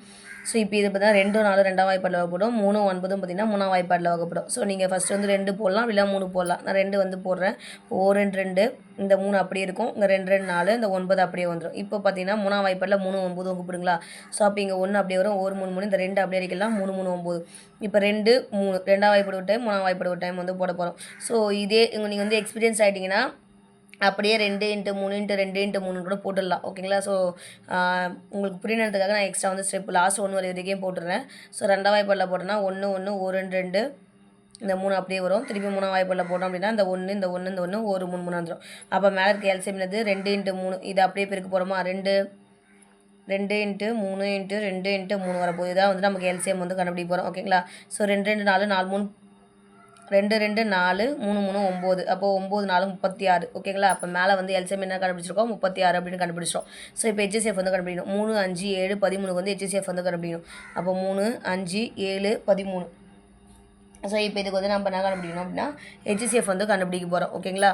ஸோ இப்போ இது பார்த்தா 2 4 2ஆம் வாய்ப்பாடில் வகுப்படும், 3 9 பார்த்தீங்கன்னா 3ஆம் வாய்ப்பாடில் வகுப்படும். ஸோ நீங்கள் ஃபஸ்ட்டு வந்து 2 போடலாம், இல்லை 3 போடலாம். நான் 2 வந்து போடுறேன். 1 2 2 இந்த 3 அப்படியே இருக்கும், இங்கே 2 2 4 இந்த 9 அப்படியே வந்துடும். இப்போ பார்த்தீங்கன்னா 3ஆம் வாய்ப்பாடில் 3 9 வகுப்படுங்களா. ஸோ அப்போ இங்கே 1 அப்படியே வரும், 1 3 3 இந்த 2 அப்படியே அடிக்கலாம், 3 3 9. இப்போ 2 3 2ஆம் வாய்ப்பாடு ஒரு டைம், 3ஆம் வாய்ப்பாடு ஒரு டைம் வந்து போட போகிறோம். ஸோ இதே நீங்கள் வந்து எக்ஸ்பீரியன்ஸ் ஆகிட்டிங்கன்னா அப்படியே 2 × 3 × 2 × 3 கூட போட்டுடலாம் ஓகேங்களா. ஸோ உங்களுக்கு புரியணுன்றதுக்காக நான் எக்ஸ்ட்ரா வந்து ஸ்டெப் லாஸ்ட் 1 வரைக்கும் போட்டுடுறேன். ஸோ 2ஆம் வாய்ப்பாடில் போட்டோன்னா 1 1 1 2 2 இந்த 3 அப்படியே வரும். திருப்பி 3ஆம் வாய்ப்பாடில் போட்டோம் அப்படின்னா இந்த 1 இந்த 1 இந்த 1 1 3 3 வந்துடும். அப்போ மேலே இருக்க எல்சிஎம் என்னது 2 × 3, இது அப்படியே பெருக்க போகிறோமா, 2 2 × 3 × 2 × 3 வரப்போகுது. இதான் வந்து நமக்கு எல்சிஎம் வந்து கண்டுபிடிக்க போகிறோம் ஓகேங்களா. ஸோ 2 2 4 4 3 2 2 4 3 3 9. அப்போ 9 4 36 ஓகேங்களா. அப்போ மேலே வந்து எல்சிஎம் என்ன கண்டுபிடிச்சிருக்கோம், 36 அப்படின்னு கண்டுபிடிச்சிட்டோம். ஸோ இப்போ ஹெச்சிஎஃப் வந்து கண்டுபிடிக்கணும். 3 5 7 13 வந்து ஹெச்சிஎஃப் வந்து கண்டுபிடிக்கணும். அப்போ 3 5 7 13. ஸோ இப்போ இதுக்கு வந்து நம்ம என்ன கண்டுபிடிக்கணும் அப்படின்னா ஹெச்சிஎஃப் வந்து கண்டுபிடிக்க போகிறோம் ஓகேங்களா.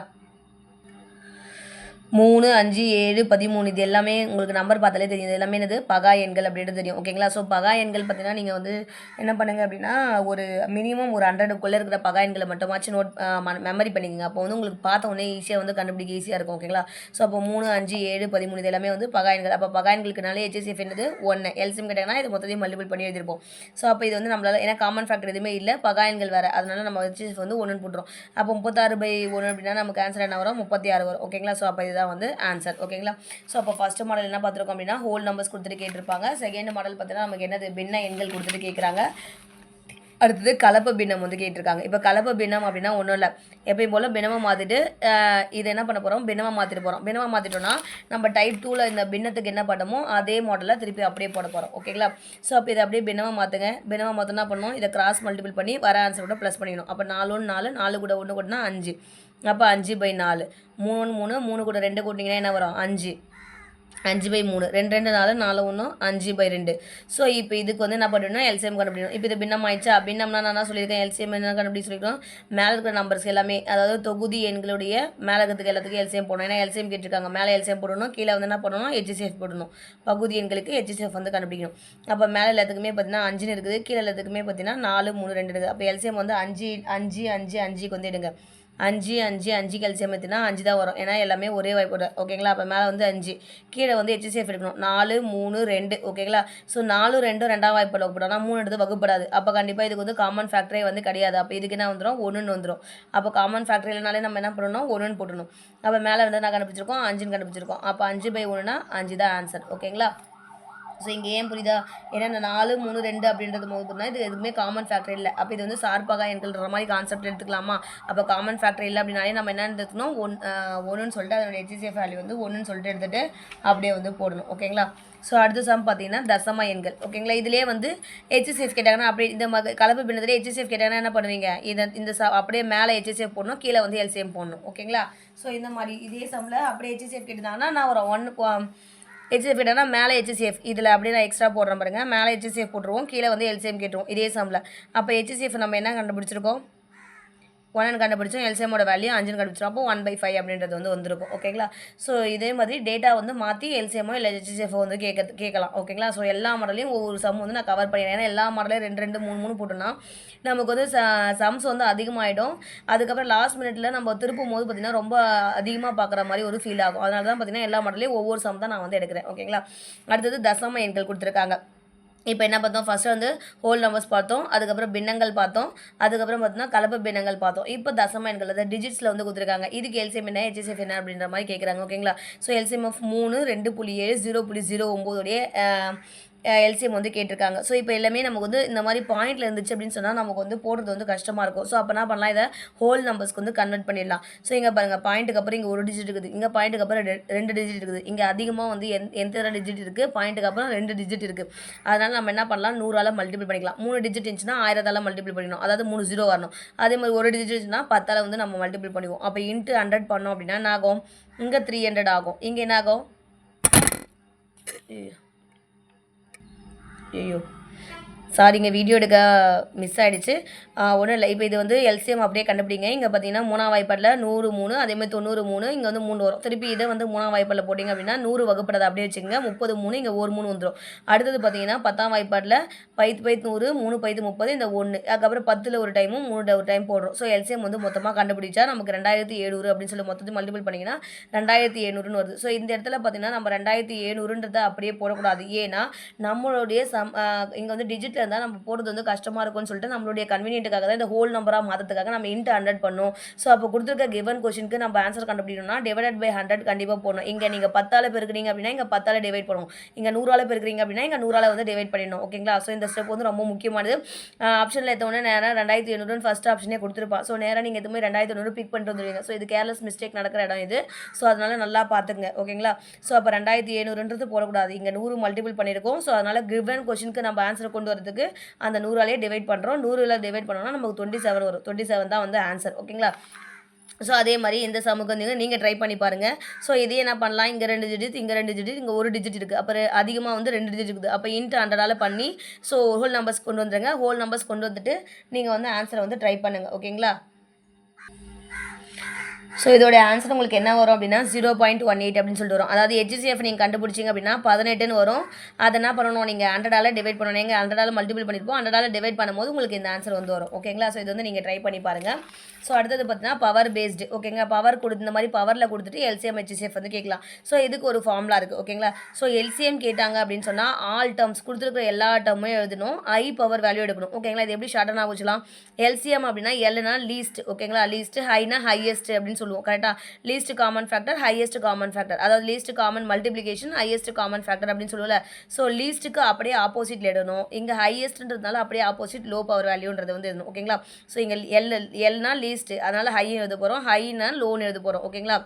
3 5 7 13 இது எல்லாமே உங்களுக்கு நம்பர் பார்த்தாலே தெரியும், இது எல்லாமே என்னது பகா எண்கள் அப்படின்றது தெரியும் ஓகேங்களா. ஸோ பகா எண்கள் பார்த்தீங்கன்னா நீங்கள் வந்து என்ன பண்ணுங்கள் அப்படின்னா ஒரு மினிமம் ஒரு 100க்குள்ளே இருக்கிற பகா எண்களை மட்டுமாச்சும் மெமரி பண்ணிக்கோங்க. அப்போ வந்து உங்களுக்கு பார்த்த உடனே ஈஸியாக வந்து கண்டுபிடிக்க ஈஸியாக இருக்கும் ஓகேங்களா. ஸோ அப்போ 3 5 7 13 இது எல்லாமே வந்து பகா எண்கள். அப்போ பகா எண்களுக்குனாலே ஹெச்சிஎஃப் என்னது 1, எல்சிஎம் கேட்டாங்கன்னா இது மொத்தத்தையும் மல்டிபிள் பண்ணி எழுதிருப்போம். ஸோ அப்போ இது வந்து நம்மளால் ஏன்னா காமன் ஃபேக்டர் எதுவுமே இல்லை, பகா எண்கள் வேறு, அதனால நம்ம ஹெச்சிஎஃப் வந்து 1 போட்டுரும். அப்போ 36/1 அப்படின்னா நமக்கு ஆன்சர் என்ன வரும், 36 வரும் ஓகேங்களா. ஸோ அப்போ இதுதான் வந்து ஆன்சர் ஓகேங்களா. ஸோ அப்போ ஃபர்ஸ்ட் மாடல் என்ன பார்த்துருக்கோம் அப்படின்னா ஹோல் நம்பர்ஸ் கொடுத்துட்டு கேட்டிருப்பாங்க. செகண்ட் மாடல் பார்த்தீங்கன்னா நமக்கு என்னது பின்ன எண்கள் கொடுத்துட்டு கேட்குறாங்க. அடுத்தது கலப்பு பின்னம் வந்து கேட்டிருக்காங்க. இப்போ கலப்பு பின்னம் அப்படின்னா ஒன்றும் இல்லை, எப்பயும் போல் பின்னமாக மாற்றிட்டு இது என்ன பண்ண போகிறோம், பின்னமாக மாற்றிட்டு போகிறோம். பின்னமாக மாற்றிட்டோன்னா நம்ம டைப் 2ல் இந்த பின்னத்துக்கு என்ன பண்ணமோ அதே மாடலில் திருப்பி அப்படியே போட போகிறோம் ஓகேங்களா. ஸோ அப்போ இதை அப்படியே பின்னமாக மாற்றுங்க. பின்னமாக மாற்றினா பண்ணணும், இதை கிராஸ் மல்டிபிள் பண்ணி வர ஆன்சர் கூட ப்ளஸ் பண்ணிக்கணும். அப்போ 4 1 4 4 கூட 1 கூட்டினா 5. அப்போ 5/4 3 1 3 3 கூட 2 கூட்டிங்கன்னா என்ன வரும் 5. 5/3 2 2 4 4 1 5/2. ஸோ இப்போ இதுக்கு வந்து என்ன பண்ணணும்னா எல்சிஎம் கண்டுபிடிக்கணும். இப்போ இது பின்னம் ஆயிடுச்சா? பின்னம்னா நான் என்ன சொல்லியிருக்கேன், எல்சிஎம் என்ன கண்டுபிடி சொல்லியிருக்கோம், மேலே இருக்கிற நம்பர்ஸ் எல்லாமே, அதாவது தொகுதி எண்களுடைய மேலே இருக்கிறதுக்கு எல்லாத்துக்கும் எல்சிஎம் போடணும். ஏன்னா எல்சிஎம் கேட்டிருக்காங்க, மேலே எல்சிஎம் போடணும், கீழே வந்து என்ன பண்ணணும், ஹெச்சிஎஃப் போடணும். பகுதி எண்களுக்கு ஹெச்சிஎஃப் வந்து கண்டுபிடிக்கணும். அப்போ மேலே எல்லாத்துக்குமே பார்த்தீங்கன்னா 5 இருக்குது, கீழே எல்லாத்துக்குமே பார்த்தீங்கன்னா 4 3 2 இருக்குது. அப்போ எல்சிஎம் வந்து 5 5 5 5க்கு வந்து எடுங்க. 5 5 5க்கு எல்சிஎம் எடுத்தினா 5 தான் வரும். ஏன்னா எல்லாமே ஒரே வாய்ப்போட. ஓகேங்களா? அப்போ மேலே வந்து 5, கீழே வந்து ஹெச்சிஎஃப் எடுக்கணும். 4 3 2. ஓகேங்களா? ஸோ 4 2 ரெண்டாம் வாய்ப்பில் வகுப்படும். ஆனால் 3 எடுத்து வகுப்படாது. அப்போ கண்டிப்பாக இதுக்கு வந்து காமன் ஃபேக்டரே வந்து கிடையாது. அப்போ இதுக்கு என்ன வந்துடும், 1ன்னு வந்துடும். அப்போ காமன் ஃபேக்டர் இல்லைனாலே நம்ம என்ன பண்ணணும், 1ன்னு போட்டணும். அப்போ மேலே வந்து நான் கண்டுபிடிச்சிருக்கோம், 5ன்னு கண்டுபிடிச்சிருக்கோம். அப்போ 5/1னா 5 தான் ஆன்சர். ஓகேங்களா? ஸோ இங்கே ஏன் புரியுதா, ஏன்னா இந்த 4 3 2 அப்படின்றது போது பார்த்தீங்கன்னா இது எதுவுமே காமன் ஃபேக்டர் இல்லை. அப்போ இது வந்து சார்பாக எண்கள்ன்ற மாதிரி கான்செப்ட் எடுத்துக்கலாமா? அப்போ காமன் ஃபேக்டர் இல்லை அப்படின்னாலே நம்ம என்ன எடுத்துக்கணும், ஒன்றுன்னு சொல்லிட்டு அதோட ஹெச்சிஎஃப் வேல்யூ வந்து 1ன்னு சொல்லிட்டு எடுத்துகிட்டு அப்படியே வந்து போடணும். ஓகேங்களா? ஸோ அடுத்த சம் பார்த்தீங்கன்னா தசம எண்கள். ஓகேங்களா? இதிலே வந்து ஹெச்சிஎஃப் கேட்டாங்கன்னா அப்படி இந்த கலப்பு பின்னத்திலே ஹெச்சிஎஃப் கேட்டாங்கன்னா என்ன பண்ணுவீங்க, இந்த அப்படியே மேலே ஹெச்சிஎஃப் போடணும், கீழே வந்து எல்சிஎம் போடணும். ஓகேங்களா? ஸோ இந்த மாதிரி இதே சம்மில் அப்படியே ஹெச்சிஎஃப் கேட்டிருந்தாங்கன்னா நான் ஒரு ஹெச்சிஎஃப் கேட்டாங்கன்னா மேலே ஹெச்சிஎஃப் இதில் அப்படியே நான் எக்ஸ்ட்ரா போடுறேன் பாருங்கள், மேலே ஹெச்சிஎஃப் போட்டுருவோம், கீழே வந்து எல்சிஎம் கேட்டுருவோம் இதே சம்மில். அப்போ ஹெச்சிஎஃப் நம்ம என்ன கண்டுபிடிச்சிருக்கோம், 1ன்னு கண்டுபிடிச்சோம், எல்சிஎம்மோட வேல்யூ 5ன்னு கண்டுபிடிச்சோம். அப்போ 1/5 அப்படின்றது வந்து வந்திருக்கும். ஓகேங்களா? ஸோ இதே மாதிரி டேட்டா வந்து மாற்றி எல்சிஎம்மோ இல்லை ஹெச்சிஎஃப் வந்து கேட்கலாம். ஓகேங்களா? ஸோ எல்லா மாடலையும் ஒவ்வொரு சம் வந்து நான் கவர் பண்ணிடுறேன். ஏன்னா எல்லா மாடலையும் 2 2 3 3 போட்டோம்னா நமக்கு வந்து சம்ஸ் வந்து அதிகமாகிடும். அதுக்கப்புறம் லாஸ்ட் மினிட்ல நம்ம திருப்பும் போது பார்த்திங்கன்னா ரொம்ப அதிகமாக பார்க்குற மாதிரி ஒரு ஃபீல் ஆகும். அதனால தான் பார்த்திங்கன்னா எல்லா மாடலையும் ஒவ்வொரு சம் தான் நான் வந்து எடுக்கிறேன். ஓகேங்களா? அடுத்தது தசம எண்கள் கொடுத்துருக்காங்க. இப்போ என்ன பார்த்தோம், ஃபஸ்ட்டு வந்து ஹோல் நம்பர்ஸ் பார்த்தோம், அதுக்கப்புறம் பின்னங்கள் பார்த்தோம், அதுக்கப்புறம் பார்த்தோம்னா கலப்பு பின்னங்கள் பார்த்தோம். இப்போ தசம எண்கள் அதாவது டிஜிட்ஸில் வந்து கொடுத்துருக்காங்க. இதுக்கு எல்சிஎம் என்ன, ஹெச்சிஎஃப் என்ன அப்படின்ற மாதிரி கேட்குறாங்க. ஓகேங்களா? ஸோ எல்சிஎம் ஆஃப் 3 2.7 0.09 உடைய எல்சிஎம் வந்து கேட்டிருக்காங்க. ஸோ இப்போ எல்லாமே நமக்கு வந்து இந்த மாதிரி பாயிண்டில் இருந்துச்சு அப்படின்னு சொன்னால் நமக்கு வந்து போடுறது வந்து கஷ்டமாக இருக்கும். ஸோ அப்போ என்ன பண்ணலாம், இதை ஹோல் நம்பர்ஸ்க்கு வந்து கன்வெர்ட் பண்ணிடலாம். ஸோ இங்கே பாருங்கள், பாயிண்ட்டுக்கு அப்புறம் இங்கே 1 டிஜிட் இருக்குது, இங்கே பாயிண்ட்டுக்கு அப்புறம் 2 டிஜிட் இருக்குது, இங்கே அதிகமாக வந்து எந்த டிஜிட் இருக்குது, பாயிண்ட்டுக்கு அப்புறம் 2 டிஜிட் இருக்குது. அதனால் நம்ம என்ன பண்ணலாம், 100ஆல் மல்டிபிள் பண்ணிக்கலாம். 3 டிஜிட் இருந்துச்சுன்னா 1000ஆல் மல்டிபிள் பண்ணிடணும், அதாவது 3 0 வரணும். அதே மாதிரி 1 டிஜிட் இருந்துச்சுன்னா 10ஆல் வந்து நம்ம மல்டிபிள் பண்ணுவோம். அப்போ இன்ட்டு 100 பண்ணோம் அப்படின்னா என்ன ஆகும், இங்கே 300 ஆகும், இங்கே என்ன ஆகும், ஐயோ சாரிங்க வீடியோ எடுக்க மிஸ் ஆகிடுச்சு, ஒன்றும் இல்லை. இப்போ இது வந்து எல்சிஎம் அப்படியே கண்டுபிடிங்க. இங்கே பார்த்தீங்கன்னா 3ஆம் வாய்ப்பாடில் 100 3, அதேமாதிரி 90 3, இங்கே வந்து 3 வரும். திருப்பி இதை வந்து 3ஆம் வாய்ப்பாடில் போட்டிங்க அப்படின்னா 100 வகுப்படாது அப்படியே வச்சுக்கோங்க, 30 3, இங்கே ஒரு 3 வந்துடும். அடுத்தது பார்த்தீங்கன்னா 10ஆம் வாய்ப்பாடில் 10 100 3 30, இந்த 1, அதுக்கப்புறம் 10ல் ஒரு டைமும் 3 ஒரு டைம் போடுறோம். ஸோ எல்சிஎம் வந்து மொத்தமாக கண்டுபிடிச்சா நமக்கு 2700 அப்படின்னு சொல்லி மொத்தத்தை மல்டிபிள் பண்ணிங்கன்னா 2700ன்னு வருது. ஸோ இந்த இடத்துல பார்த்தீங்கன்னா நம்ம 2700ன்றதை அப்படியே போடக்கூடாது. ஏன்னா நம்மளுடைய இங்கே வந்து டிஜிட்டில் இருந்தால் நம்ம போடுறது வந்து கஷ்டமாக இருக்கும்னு சொல்லிட்டு நம்மளுடைய கன்வீனியன்ட்டுக்காக தான் இந்த ஹோல் நம்பராக மாற்றத்துக்காக நம்ம இன்ட்டு 100 பண்ணோம். ஸோ அப்போ கொடுத்துருக்க கிவன் கொஷனுக்கு நம்ம ஆன்சர் கண்டுபிடிக்கணும்னா டிவைடட் பை 100 கண்டிப்பாக போடணும். இங்கே நீங்கள் 10ஆல் பெருக்கிறீங்க அப்படின்னா இங்கே 10ஆல் டிவைட் பண்ணுவோம், இங்கே 100ஆல் பெருக்கிறீங்க அப்படின்னா இங்கே 100ஆல் வந்து டிவைட் பண்ணிடணும். ஓகேங்களா? ஸோ இந்த ஸ்டெப் வந்து ரொம்ப முக்கியமானது. ஆப்ஷனில் எத்தவொடனே நேராக 2700 ஃபஸ்ட் ஆப்ஷனே கொடுத்துருப்பான். ஸோ நேராக நீங்கள் எதுவுமே 2700 பிக் பண்ணிட்டு வந்துடுவீங்க. ஸோ இது கேர்லெஸ் மிஸ்டேக் நடக்கிற இடம் இது. ஸோ அதனால் நல்லா பார்த்துங்க. ஓகேங்களா? ஸோ அப்போ 2700ன்றது போடக்கூடாது, இங்கே 100 மல்டிபிள் பண்ணியிருக்கோம். ஸோ அதனால் கிவன் கொஷனுக்கு நம்ம ஆன்சர் கொண்டு வரதுக்கு அந்த 100ஆலே டிவைட் பண்ணுறோம். 100ல் டிவைட் பண்ணோம்னா நமக்கு 27 வரும். 27 தான் வந்து ஆன்சர். ஓகேங்களா? ஸோ அதே மாதிரி இந்த சமுக்கு வந்து நீங்கள் ட்ரை பண்ணி பாருங்கள். ஸோ இதே என்ன பண்ணலாம், இங்கே 2 டிஜிட், இங்கே 2 டிஜிட், இங்கே 1 டிஜிட் இருக்குது, அப்புறம் அதிகமாக வந்து 2 டிஜிட் இருக்குது. அப்போ இன்ட்டு 100ஆல் பண்ணி ஸோ ஹோல் நம்பர்ஸ் கொண்டு வந்துடுங்க. ஹோல் நம்பர்ஸ் கொண்டு வந்துட்டு நீங்கள் வந்து ஆன்சரை வந்து ட்ரை பண்ணுங்கள். ஓகேங்களா? ஸோ இதோட ஆன்சர் உங்களுக்கு என்ன வரும் அப்படின்னா 0.18 அப்படின்னு சொல்லிட்டு வரும். அதாவது ஹெச்சிஎஃப் நீங்கள் கண்டுபிடிச்சிங்க அப்படின்னா 18ன்னு வரும். அதை என்ன பண்ணணும், நீங்கள் 100ஆல் டிவைட் பண்ணணும். நீங்கள் 100ஆல் மல்டிபிள் பண்ணியிருப்போம், 100ஆல் டிவைட் பண்ணும்போது உங்களுக்கு இந்த ஆன்சர் வந்து வரும். ஓகேங்களா? ஸோ இது வந்து நீங்கள் ட்ரை பண்ணி பாருங்கள். ஸோ அடுத்தது பார்த்தீங்கன்னா பவர் பேஸ்டு. ஓகேங்களா? பவர் கொடுத்து இந்த மாதிரி பவரில் கொடுத்துட்டு எல்சிஎம் ஹெச்சிஎஃப் வந்து கேட்கலாம். ஸோ இதுக்கு ஒரு ஃபார்முலா இருக்குது. ஓகேங்களா? ஸோ எல்சிஎம் கேட்டாங்க அப்படின்னு சொன்னால் ஆல் டேர்ம்ஸ் கொடுத்துருக்குற எல்லா டேர்மே எழுதணும், ஐ பவர் வேல்யூ எடுக்கணும். ஓகேங்களா? இது எப்படி ஷார்ட்டாக வச்சுக்கலாம், எல்சிஎம் அப்படின்னா எல்னா லீஸ்ட். ஓகேங்களா? லீஸ்ட், ஹைனா ஹையஸ்ட் அப்படின்னு சொல்லுவோம். கரெக்டாக? Least common factor, highest common factor, அதாவது least common multiplication, highest common factor அப்படின்னு சொல்லுவோம்ல. ஸோ லீஸ்ட்டுக்கு அப்படியே ஆப்போசிட்டில் எழுதணும். இங்கே ஹையஸ்ட்ன்றதுனால அப்படியே ஆப்போசிட் லோ பவர் வேல்யூன்றது வந்து எழுதணும். ஓகேங்களா? ஸோ இங்கே எல்னா லீஸ்ட், அதனால் ஹைன்னு எழுத போகிறோம், ஹைனா லோன்னு எழுத போகிறோம். ஓகேங்களா?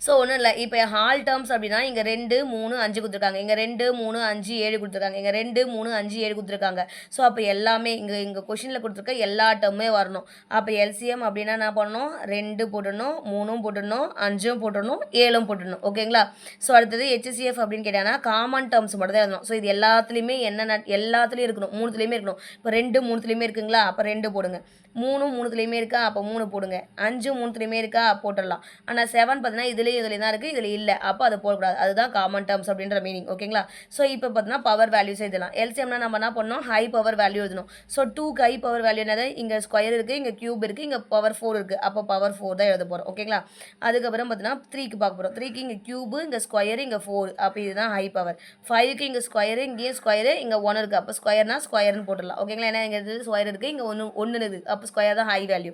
ஸோ ஒன்றும் இல்லை. இப்போ ஹால் டேர்ம்ஸ் அப்படின்னா இங்கே 2, 3, 5 கொடுத்துருக்காங்க. இங்கே 2, 3, 5, 7 கொடுத்துருக்காங்க. இங்கே 2, 3, 5, 7 கொடுத்துருக்காங்க. ஸோ அப்போ எல்லாமே இங்கே இங்கே கொஷினில் கொடுத்துருக்க எல்லா டேர்மே வரணும். அப்போ எல்சிஎம் அப்படின்னா என்ன பண்ணணும்? 2 போட்டுடணும், 3 போட்டுடணும், 5 போட்டுடணும், 7 போட்டுடணும். ஓகேங்களா? ஸோ அடுத்தது ஹெச்சிஎஃப் அப்படின்னு கேட்டாங்கன்னா காமன் டேர்ம்ஸ் மட்டும் தான் எழுதணும். ஸோ இது எல்லாத்துலேயுமே என்னென்ன எல்லாத்துலேயும் இருக்கணும், 3த்துலேயுமே இருக்கணும். இப்போ 2 3த்துலேயுமே இருக்குங்களா? அப்போ 2 போடுங்க. 3 3த்துலேயுமே இருக்கா? அப்போ 3 போடுங்க. 5 3த்துலேயுமே இருக்கா? போட்டுடலாம். ஆனால் 7 பார்த்தீங்கன்னா இதுலேயும் தான் இருக்குது, இதில் இல்லை. அப்போ அதை போடக்கூடாது. அதுதான் காமன் டேர்ம்ஸ் அப்படின்ற மீனிங். ஓகேங்களா? ஸோ இப்போ பார்த்தீங்கன்னா பவர் வேல்யூஸ் எழுதலாம். எல்சிஎம்னா நம்ம என்ன பண்ணோம்? ஹை பவர் வேல்யூ எழுதணும். ஸோ 2க்கு ஹை பவர் வேல்யூ என்னது? இங்கே ஸ்கொயர் இருக்குது, இங்கே க்யூப் இருக்குது, இங்கே பவர் 4 இருக்குது. அப்போ பவர் 4 தான் எழுத போகிறோம். ஓகேங்களா? அதுக்கப்புறம் பார்த்தீங்கன்னா 3க்கு பார்க்க போகிறோம். 3க்கு இங்கே க்யூபு, இங்கே ஸ்கொயர், இங்கே 4. அப்போ இதுதான் ஹை பவர். 5க்கு இங்கே ஸ்கொயரு, இங்கேயும் ஸ்கொயரு, இங்கே 1 இருக்குது. அப்போ ஸ்கொயர்னா ஸ்கொயர்னு போட்டுடலாம். ஓகேங்களா? ஏன்னா இங்கே ஸ்கொயர் இருக்குது, இங்கே ஒன்று இருக்குது. அப்போ ஸ்கொயர் தான் ஹை வேல்யூ.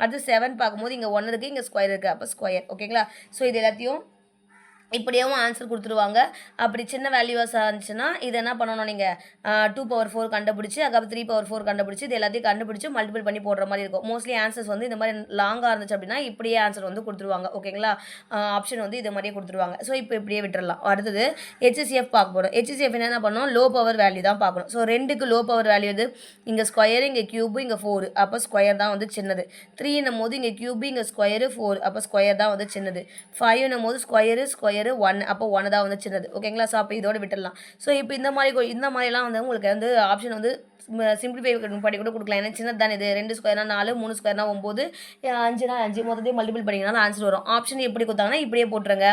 அடுத்து 7 பார்க்கும்போது இங்கே 1 இருக்குது, இங்கே ஸ்கொயர் இருக்குது. அப்போ ஸ்கொயர். ஓகேங்களா? ஸோ இது எல்லாத்தையும் இப்படியும் ஆன்சர் கொடுத்துருவாங்க. அப்படி சின்ன வேல்யூஸாக இருந்துச்சுன்னா இது என்ன பண்ணணும்? நீங்கள் 2 பவர் 4 கண்டுபிடிச்சி, அதுக்கப்புறம் 3 பவர் 4 கண்டுபிடிச்சி, இது எல்லாத்தையும் கண்டுபிடிச்சி மல்டிபிள் பண்ணி போடுற மாதிரி இருக்கும். மோஸ்ட்லி ஆன்சர்ஸ் வந்து இந்த மாதிரி லாங்காக இருந்துச்சு அப்படின்னா இப்படியே ஆன்சர் வந்து கொடுத்துருவாங்க. ஓகேங்களா? ஆப்ஷன் வந்து இது மாதிரியே கொடுத்துருவாங்க. ஸோ இப்போ இப்படியே விட்டுறலாம். அடுத்தது ஹெச்சிஎஃப் பார்க்க போகிறோம். ஹெச்சிஎஃப் என்ன பண்ணணும்? லோ பவர் வேல்யூ தான் பார்க்கணும். ஸோ 2க்கு லோ பவர் வேல்யூ இது இங்கே ஸ்கொயரு, இங்கே க்யூபு, இங்கே 4. அப்போ ஸ்கொயர் தான் வந்து சின்னது. 3ன்னும் போது இங்கே க்யூபு, இங்கே ஸ்கொயரு, 4. அப்போ ஸ்கொயர் தான் வந்து சின்னது. 5ன்னும் போது ஸ்கொயரு 1. அப்போ 1 தான் வந்து சின்னது. ஓகேங்களா? ஸோ அப்போ இதோட விட்டுடலாம். ஸோ இப்போ இந்த மாதிரிலாம் வந்து உங்களுக்கு வந்து ஆப்ஷன் வந்து சிம்பிளிஃபை பண்ணி கூட கொடுக்கலாம். ஏன்னா சின்னது தானே இது. 2 ஸ்கொயர்னா 4, 3 ஸ்கொயர்னா 9, 5னா 5 மொத்தத்தையும் மல்டிபிள் பண்ணிங்கனாலும் ஆன்சர் வரும். ஆப்ஷன் எப்படி கொடுத்தாங்கன்னா இப்படியே போட்டுருங்க.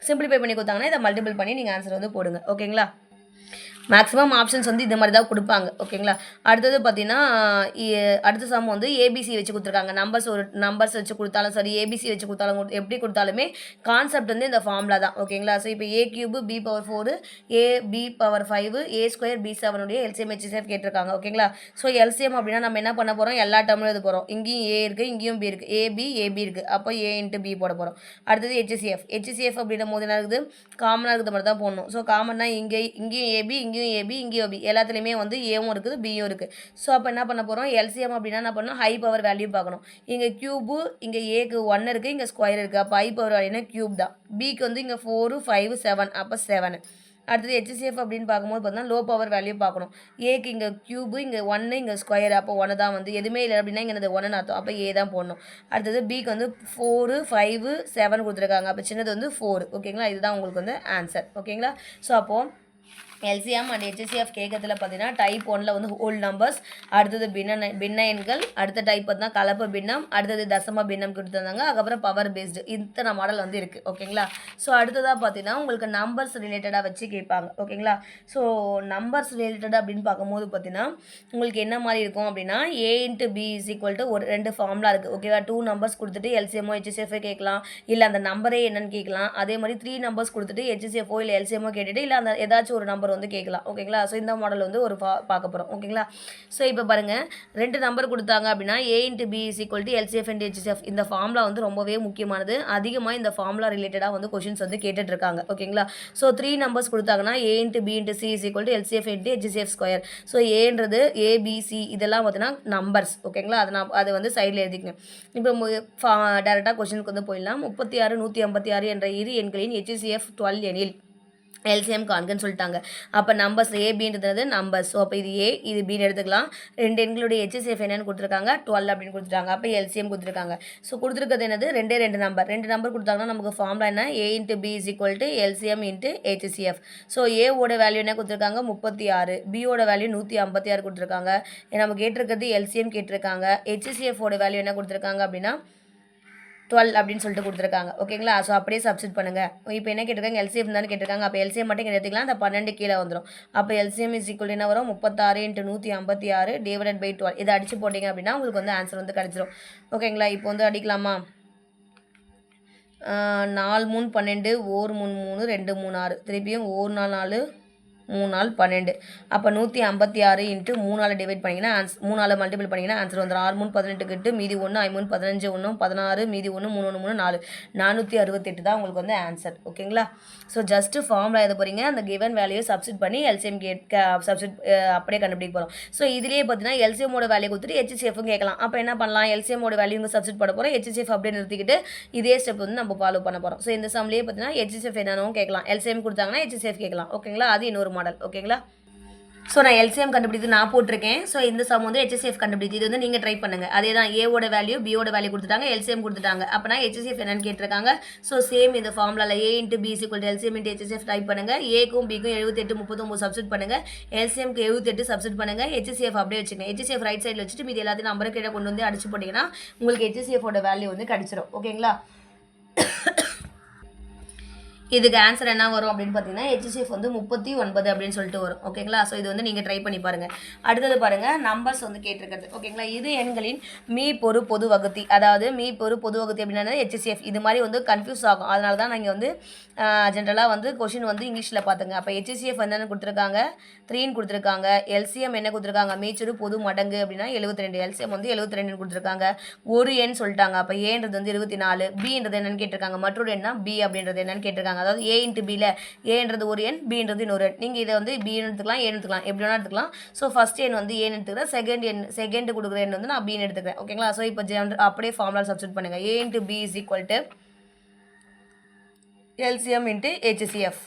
சிம்பிளிஃபை பண்ணி கொடுத்தாங்கன்னா இதை மல்டிபிள் பண்ணி நீங்கள் ஆன்சர் வந்து போடுங்க. ஓகேங்களா? மேக்ஸிமம் ஆப்ஷன்ஸ் வந்து இந்த மாதிரி தான் கொடுப்பாங்க. ஓகேங்களா? அடுத்தது பார்த்தீங்கன்னா அடுத்த சம் வந்து ஏபிசி வச்சு கொடுத்துருக்காங்க. நம்பர்ஸ் வச்சு கொடுத்தாலும் சரி, ஏபிசி வச்சு கொடுத்தாலும் எப்படி கொடுத்தாலுமே கான்செப்ட் வந்து இந்த ஃபார்முலா தான். ஓகேங்களா? ஸோ இப்போ ஏ கியூபு, பி பவர் 4, ஏ பி பவர் 5, ஏ ஸ்கொயர் பி 7 எல்சிஎம் ஹெச்சிஎஃப் கேட்டிருக்காங்க. ஓகேங்களா? ஸோ எல்சிஎம் அப்படின்னா நம்ம என்ன பண்ண போகிறோம்? எல்லா டேர்ம்லையும் எழுத போகிறோம். இங்கேயும் ஏ இருக்குது, இங்கேயும் பி இருக்குது. ஏபி இருக்குது. அப்போ ஏ இன்ட்டு பி போட போகிறோம். அடுத்தது ஹெச்சிஎஃப் அப்படின்னும் போது என்ன இருக்குது? காமனாக இருக்கிற மாதிரி தான் போடணும். ஸோ காமன்னா இங்கேயும் ஏபி, இங்கேயும் ஏபி, இங்கேயும் பி, எல்லாத்துலேயுமே வந்து ஏவும் இருக்குது, பியும் இருக்குது. ஸோ அப்போ என்ன பண்ண போகிறோம்? எல்சிஎம் அப்படின்னா என்ன பண்ணணும்? ஹை பவர் வேல்யூ பார்க்கணும். இங்கே க்யூபு, இங்கே ஏக்கு 1 இருக்குது, இங்கே ஸ்கொயர் இருக்குது. அப்போ ஹை பவர் வேல்யூனா க்யூப் தான். பிக்கு வந்து இங்கே 4, 5, 7. அப்போ 7. அடுத்தது ஹெச்சிஎஃப் அப்படின்னு பார்க்கும்போது பார்த்தீங்கன்னா லோ பவர் வேல்யூ பார்க்கணும். ஏக்கு இங்கே க்யூபு, இங்கே 1, இங்கே ஸ்கொயர். அப்போ 1 தான் வந்து எதுவுமே இல்லை அப்படின்னா இங்கே இந்த 1 அர்த்தம். அப்போ ஏ தான் போடணும். அடுத்தது பிக்கு வந்து 4, 5, 7 கொடுத்துருக்காங்க. அப்போ சின்னது வந்து 4. ஓகேங்களா? இதுதான் உங்களுக்கு வந்து ஆன்சர். ஓகேங்களா? ஸோ அப்போது எல்சிஎம் அண்ட் ஹெச்சிஎஃப் கேட்கறதுல பார்த்தீங்கன்னா டைப் 1ல் வந்து ஹோல் நம்பர்ஸ், அடுத்தது பின்ன எண்கள், அடுத்த டைப் பார்த்தீங்கன்னா கலப்பு பின்னம், அடுத்தது தசம பின்னம் கொடுத்துருந்தாங்க. அதுக்கப்புறம் பவர் பேஸ்டு இத்தனை மாடல் வந்து இருக்குது. ஓகேங்களா? ஸோ அடுத்ததாக பார்த்தீங்கன்னா உங்களுக்கு நம்பர்ஸ் ரிலேட்டடாக வச்சு கேட்பாங்க. ஓகேங்களா? ஸோ நம்பர்ஸ் ரிலேட்டடாக அப்படின்னு பார்க்கும்போது பார்த்தீங்கன்னா உங்களுக்கு என்ன மாதிரி இருக்கும் அப்படின்னா A into B is equal to ஒரு 2 ஃபார்முலா இருக்குது. ஓகேவா? 2 நம்பர்ஸ் கொடுத்துட்டு எல்சிஎம்மோ ஹெச்சிஎஃப்ஓ கேட்கலாம், இல்லை அந்த நம்பரே என்னன்னு கேட்கலாம். அதே மாதிரி 3 நம்பர்ஸ் கொடுத்துட்டு ஹெச்சிஎஃப்ஓ இல்லை எல்சிஎம்மோ கேட்டுட்டு இல்லை அந்த ஏதாச்சும் ஒரு நம்பர் வந்து கேட்கலாம். ஓகேங்களா? ஸோ இந்த மாடல் வந்து ஒரு பார்க்க போகிறோம். ஓகேங்களா? ஸோ இப்போ பாருங்கள், 2 நம்பர் கொடுத்தாங்க அப்படின்னா A into B is equal to LCF and HCF. இந்த ஃபார்முலா வந்து ரொம்பவே முக்கியமானது. அதிகமாக இந்த ஃபார்முலா ரிலேட்டடாக வந்து கொஷின்ஸ் வந்து கேட்டுட்ருக்காங்க. ஓகேங்களா? ஸோ 3 நம்பர்ஸ் கொடுத்தாங்கன்னா A into B into C is equal to LCF into HCF square. So ஏன்றது ஏபிசி இதெல்லாம் பார்த்தீங்கன்னா நம்பர்ஸ். ஓகேங்களா? அதை வந்து சைடில் எழுதிக்கங்க. இப்போ டேரெக்டாக கொஷினுக்கு வந்து போயிடலாம். 36, 156 என்ற இரு எண்களின் ஹெச்சிஎஃப் 12 எனில் எல்சிஎம் காண்கன்னு சொல்லிட்டாங்க. அப்போ நம்பர்ஸ் ஏபின்றது நம்பர்ஸ். ஸோ அப்போ இது ஏ, இது பின்னு எடுத்துக்கலாம். 2 எண்களுடைய ஹெச்சிஎஃப் என்னன்னு கொடுத்துருக்காங்க? 12 அப்படின்னு கொடுத்துருக்காங்க. அப்போ எல்சிஎம் கொடுத்துருக்காங்க. ஸோ கொடுத்துருக்கிறது என்னது? 2 நம்பர் கொடுத்தாங்கன்னா நமக்கு ஃபார்முலா என்ன? A into B is equal to LCM into HCF. So ஏவோட வேல்யூ என்ன கொடுத்துருக்காங்க? 36. பியோட வேல்யூ 156 கொடுத்துருக்காங்க. நம்ம கேட்டிருக்கிறது எல்சிஎம் கேட்டிருக்காங்க. ஹெச்சிஎஃபோட வேல்யூ என்ன கொடுத்துருக்காங்க அப்படின்னா 12 அப்படின்னு சொல்லிட்டு கொடுத்துருக்காங்க. ஓகேங்களா? ஸோ அப்படியே சப்ஸ்டிட் பண்ணுங்கள். இப்போ என்ன கேட்டிருக்காங்க? எல்சிஎம் தானே கேட்டிருக்காங்க. அப்போ எல்சிஎம் மட்டும் இங்கே எடுத்துக்கலாம். அந்த 12 கீழே வந்துடும். அப்போ எல்சிஎம் இஸ் ஈக்குவல் என்ன வரும்? 36 × 156 டிவைடட் பை 12. இதை அடிச்சு போட்டிங்க அப்படின்னா உங்களுக்கு வந்து ஆன்சர் வந்து கிடச்சிரும். ஓகேங்களா? இப்போ வந்து அடிக்கலாமா? 4 3 12, 1 3 3, 2 3 6. திருப்பியும் 1 4 4, 3 நாள் 12. அப்போ 156 இன்ட்டு 3ஆல் டிவைட் பண்ணிங்கன்னா 3ஆல் மல்டிபிள் பண்ணிங்கன்னா ஆன்சர் வந்துடும். 6 3 18 கிட்டு மீதி 1 5 3 15 1 16 மீதி 1 3 1 3 4 468 தான் உங்களுக்கு வந்து ஆன்சர். ஓகேங்களா? ஸோ ஜஸ்ட்டு ஃபார்முலா எழுத போகிறீங்க, அந்த கிவன் வேல்யூ சப்ஸ்டிட் பண்ணி எல்சிஎம் சப்ஸ்டிட் அப்படியே கண்டுபிடிக்க போகிறோம். ஸோ இதுலேயே பார்த்தீங்கன்னா எல்சிஎம்மோட வேல்யூ கொடுத்துட்டு ஹெச்சிஎஃப்னு கேட்கலாம். அப்போ என்ன பண்ணலாம், எல்சிஎம்மோட வேல்யூ இங்கே சப்ஸ்டிட் பண்ண போகிறோம், ஹெச்சிஎஃப் அப்படியே நிறுத்திக்கிட்டு இதே ஸ்டெப் வந்து நம்ம ஃபாலோ பண்ண போகிறோம். ஸோ இந்த சம்லேயே பார்த்தீங்கன்னா ஹெச்சிஎஃப் என்னன்னு கேட்கலாம், எல்சிஎம் கொடுத்தாங்கன்னா ஹெச்சிஎஃப் கேட்கலாம். ஓகேங்களா? அது இன்னொரு மாடல். ஓகேங்களா? ஸோ நான் எல்சிஎம் கண்டுபிடித்து நான் போட்டிருக்கேன். ஸோ இந்த சம் வந்து ஹெச்சிஎஃப் கண்டுபிடித்து இது வந்து நீங்கள் ட்ரை பண்ணுங்கள். அதே தான் ஏவோட வேல்யூ பியோட வேல்யூ கொடுத்துட்டாங்க, எல்சிஎம் கொடுத்துட்டாங்க. அப்போனா ஹெச்சிஎஃப் என்னன்னு கேட்டிருக்காங்க. ஸோ சேம் இந்த ஃபார்முலாவில் A into B equal to LCM into HCF type பண்ணுங்கள். ஏக்கும் பிக்கும் 78 39 சப்ஸ்டிட் பண்ணுங்கள், எல்சிஎம்க்கு 78 சப்ஸ்டிட் பண்ணுங்கள், ஹெச்சிஎஃப் அப்படியே வச்சுக்கோங்க. ஹெச்சிஎஃப் ரைட் சைடில் வச்சுட்டு மீதி எல்லாத்தையும் நம்பரை கீழே கொண்டு வந்து அடிச்சு போட்டிங்கன்னா உங்களுக்கு ஹெச்சிஎஃபோட வேல்யூ வந்து கிடச்சிரும். ஓகேங்களா? இதுக்கு ஆன்சர் என்ன வரும் அப்படின்னு பார்த்தீங்கன்னா ஹெச்சிஎஃப் வந்து 39 அப்படின்னு சொல்லிட்டு வரும். ஓகேங்களா? ஸோ இது வந்து நீங்கள் ட்ரை பண்ணி பாருங்கள். அடுத்தது பாருங்கள், நம்பர்ஸ் வந்து கேட்டிருக்கிறது. ஓகேங்களா? இது எண்களின் மீப்பொரு பொது வகுத்தி, அதாவது மீப்பொரு பொது வகுத்தி அப்படின்னா ஹெச்சிஎஃப். இது மாதிரி வந்து கன்ஃபியூஸ் ஆகும். அதனால தான் நீங்கள் வந்து ஜென்ரலாக வந்து கொஷின் வந்து இங்கிலீஷில் பார்த்துங்க. அப்போ ஹெச்சிஎஃப் என்னென்னு கொடுத்துருக்காங்க, 3ன்னு கொடுத்துருக்காங்க. எல்சிஎம் என்ன கொடுத்துருக்காங்க, மீச்சொரு பொது மடங்கு அப்படின்னா 72, எல்சிஎம் வந்து 72 கொடுத்துருக்காங்க. ஒரு எண் சொல்லிட்டாங்க. அப்போ ஏன்றது வந்து 24, பின்றது என்னன்னு கேட்டிருக்காங்க, மற்றொரு எண்ணா பி அப்படின்றது என்னன்னு கேட்டிருக்காங்க. அதாவது ஏ இன்ட்டு பியில் ஏன்றது ஒரு எண், பின்றது இன்னொரு எண். நீங்கள் இதை வந்து பின்னு எடுத்துக்கலாம், ஏன்னு எடுத்துக்கலாம், எப்படி வேணால் எடுத்துக்கலாம். ஸோ ஃபஸ்ட் எண் வந்து ஏன்னு எடுத்துக்கிறேன், செகண்ட் கொடுக்குற எண் வந்து நான் பின்னு எடுத்துக்கிறேன். ஓகேங்களா? ஸோ இப்போ அப்படியே ஃபார்முலா சப்ஸ்டிட் பண்ணுங்கள். A into B is equal to LCM into HCF.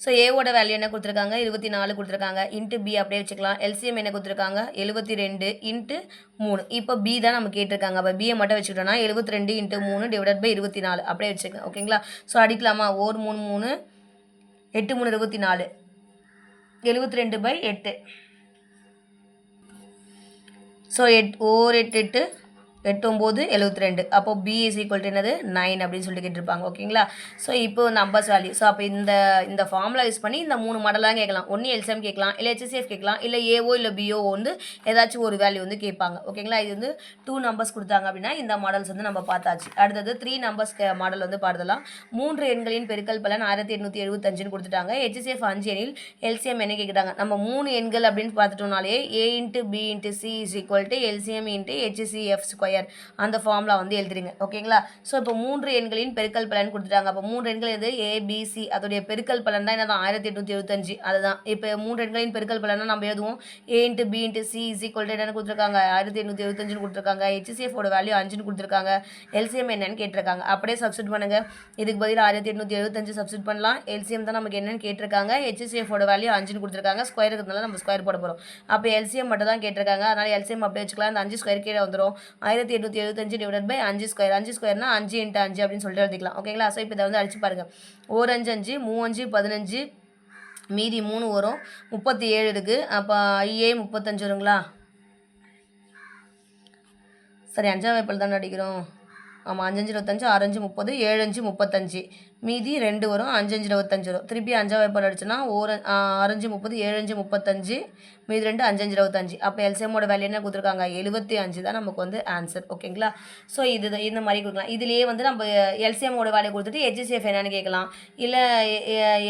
So ஏவோட வேல்யூ என்ன கொடுத்துருக்காங்க, 24 கொடுத்துருக்காங்க. இன்ட்டு பி அப்படியே வச்சுக்கலாம். எல்சிஎம் என்ன கொடுத்துருக்காங்க, 72 இன்ட்டு 3. இப்போ பி தான் நம்ம கேட்டிருக்காங்க. அப்போ பியை மட்டும் வச்சுக்கிட்டோம்னா 72 இன்ட்டு 3 டிவைட் பை 24 அப்படியே வச்சுக்கலாம். ஓகேங்களா? ஸோ அடிக்கலாமா, 1 3 3 8 3 24 72 பை 8. ஸோ 8 8 8 9 72. அப்போ பி இஸ் ஈக்குவல் டு என்னது 9 அப்படின்னு சொல்லிட்டு கேட்டிருப்பாங்க. ஓகேங்களா? ஸோ இப்போ நம்பர்ஸ் வேல்யூ. ஸோ அப்போ இந்த ஃபார்முலா யூஸ் பண்ணி இந்த 3 மாடலாக கேட்கலாம். ஒன்று எல்சிஎம் கேட்கலாம், இல்லை ஹெச்சிஎஃப் கேட்கலாம், இல்லை ஏஓ இல்லை பிஓ வந்து ஏதாச்சும் ஒரு வேல்யூ வந்து கேட்பாங்க. ஓகேங்களா? இது வந்து 2 நம்பர்ஸ் கொடுத்தாங்க அப்படின்னா இந்த மாடல்ஸ் வந்து நம்ம பார்த்தாச்சு. அடுத்தது 3 நம்பர்ஸ் மாடல் வந்து பார்த்துலாம். 3 எண்களின் பெருக்கல் பலன் 1875 கொடுத்துட்டாங்க. ஹெச்சிஎஃப் 5 எண்ணில் எல்சிஎம் என்ன கேட்குறாங்க. நம்ம 3 எண்கள் அப்படின்னு பார்த்துட்டோம்னாலே A into B into C is equal to LCM into HCF square அந்த ஃபார்முலா வந்து எழுதுறீங்க. ஓகேங்களா? ஸோ இப்போ 3 எண்களின் பெருக்கல் பலன் கொடுத்துட்டாங்க. அப்போ 3 எண்கள் எது, ஏபிசி, அதோடைய பெருக்கல் பலன் தான் என்னதான் 1875. அதுதான் இப்போ 3 எண்களின் பெருக்கல் பலனா நம்ம எழுதுவோம். A into B into C is equal to என்னன்னு கொடுத்துருக்காங்க, 1875 கொடுத்துருக்காங்க. ஹெச்சிஎஃபோட வேல்யூ 5 கொடுத்துருக்காங்க. எல்சிஎம் என்னன்னு கேட்டிருக்காங்க. அப்படியே சப்ஸ்டிட் பண்ணுங்க. இதுக்கு பதில் 1875 சப்ஸ்டிட் பண்ணலாம். எல்சிஎம் தான் நமக்கு என்னன்னு கேட்டிருக்காங்க. ஹெச்சிஎஃபோட வேல்யூ 5 கொடுத்துருக்காங்க. ஸ்கொயர் இருக்கிறதுனால நம்ம ஸ்கொயர் போட போகிறோம். அப்போ எல்சிஎம் மட்டும் தான் கேட்டிருக்காங்க. அதனால எல்சிஎம் அப்படியே வச்சுக்கலாம். அந்த 5 ஸ்கொயர் கீழே வந்துடும். 1875 டிவைட் பை 5 ஸ்கொயர். 5 ஸ்கொயர்னா 5 இன்ட்டு 5 அப்படின்னு சொல்லிட்டு எழுதிக்கலாம். ஓகேங்களா? ஸோ இப்போ இதை வந்து அடிச்சு பாருங்கள். 4 5 5 3 5 15 மீதி 3 வரும். 37 இருக்குது. அப்போ ஐஏ 35 வருங்களா? சரி, 5ஆம் வாய்ப்பில் தானே அடிக்கிறோம். ஆமாம், 5 5 25 6 5 30 7 5 35 மீதி 2 வரும். 5 5 25 வரும். திருப்பி 5ஆம் வாய்ப்பாடு அடிச்சோன்னா 6 5 30 7 5 35 மீதி 2 5 5 25. அப்போ எல்சிஎம்மோட வேல்யூ என்ன கொடுத்துருக்காங்க, 75 தான் நமக்கு வந்து ஆன்சர். ஓகேங்களா? ஸோ இது இந்த மாதிரி கொடுக்கலாம். இதுலேயே வந்து நம்ம எல்சிஎம்மோட வேல்யூ கொடுத்துட்டு ஹெச்சிஎஃப் என்னன்னு கேட்கலாம். இல்லை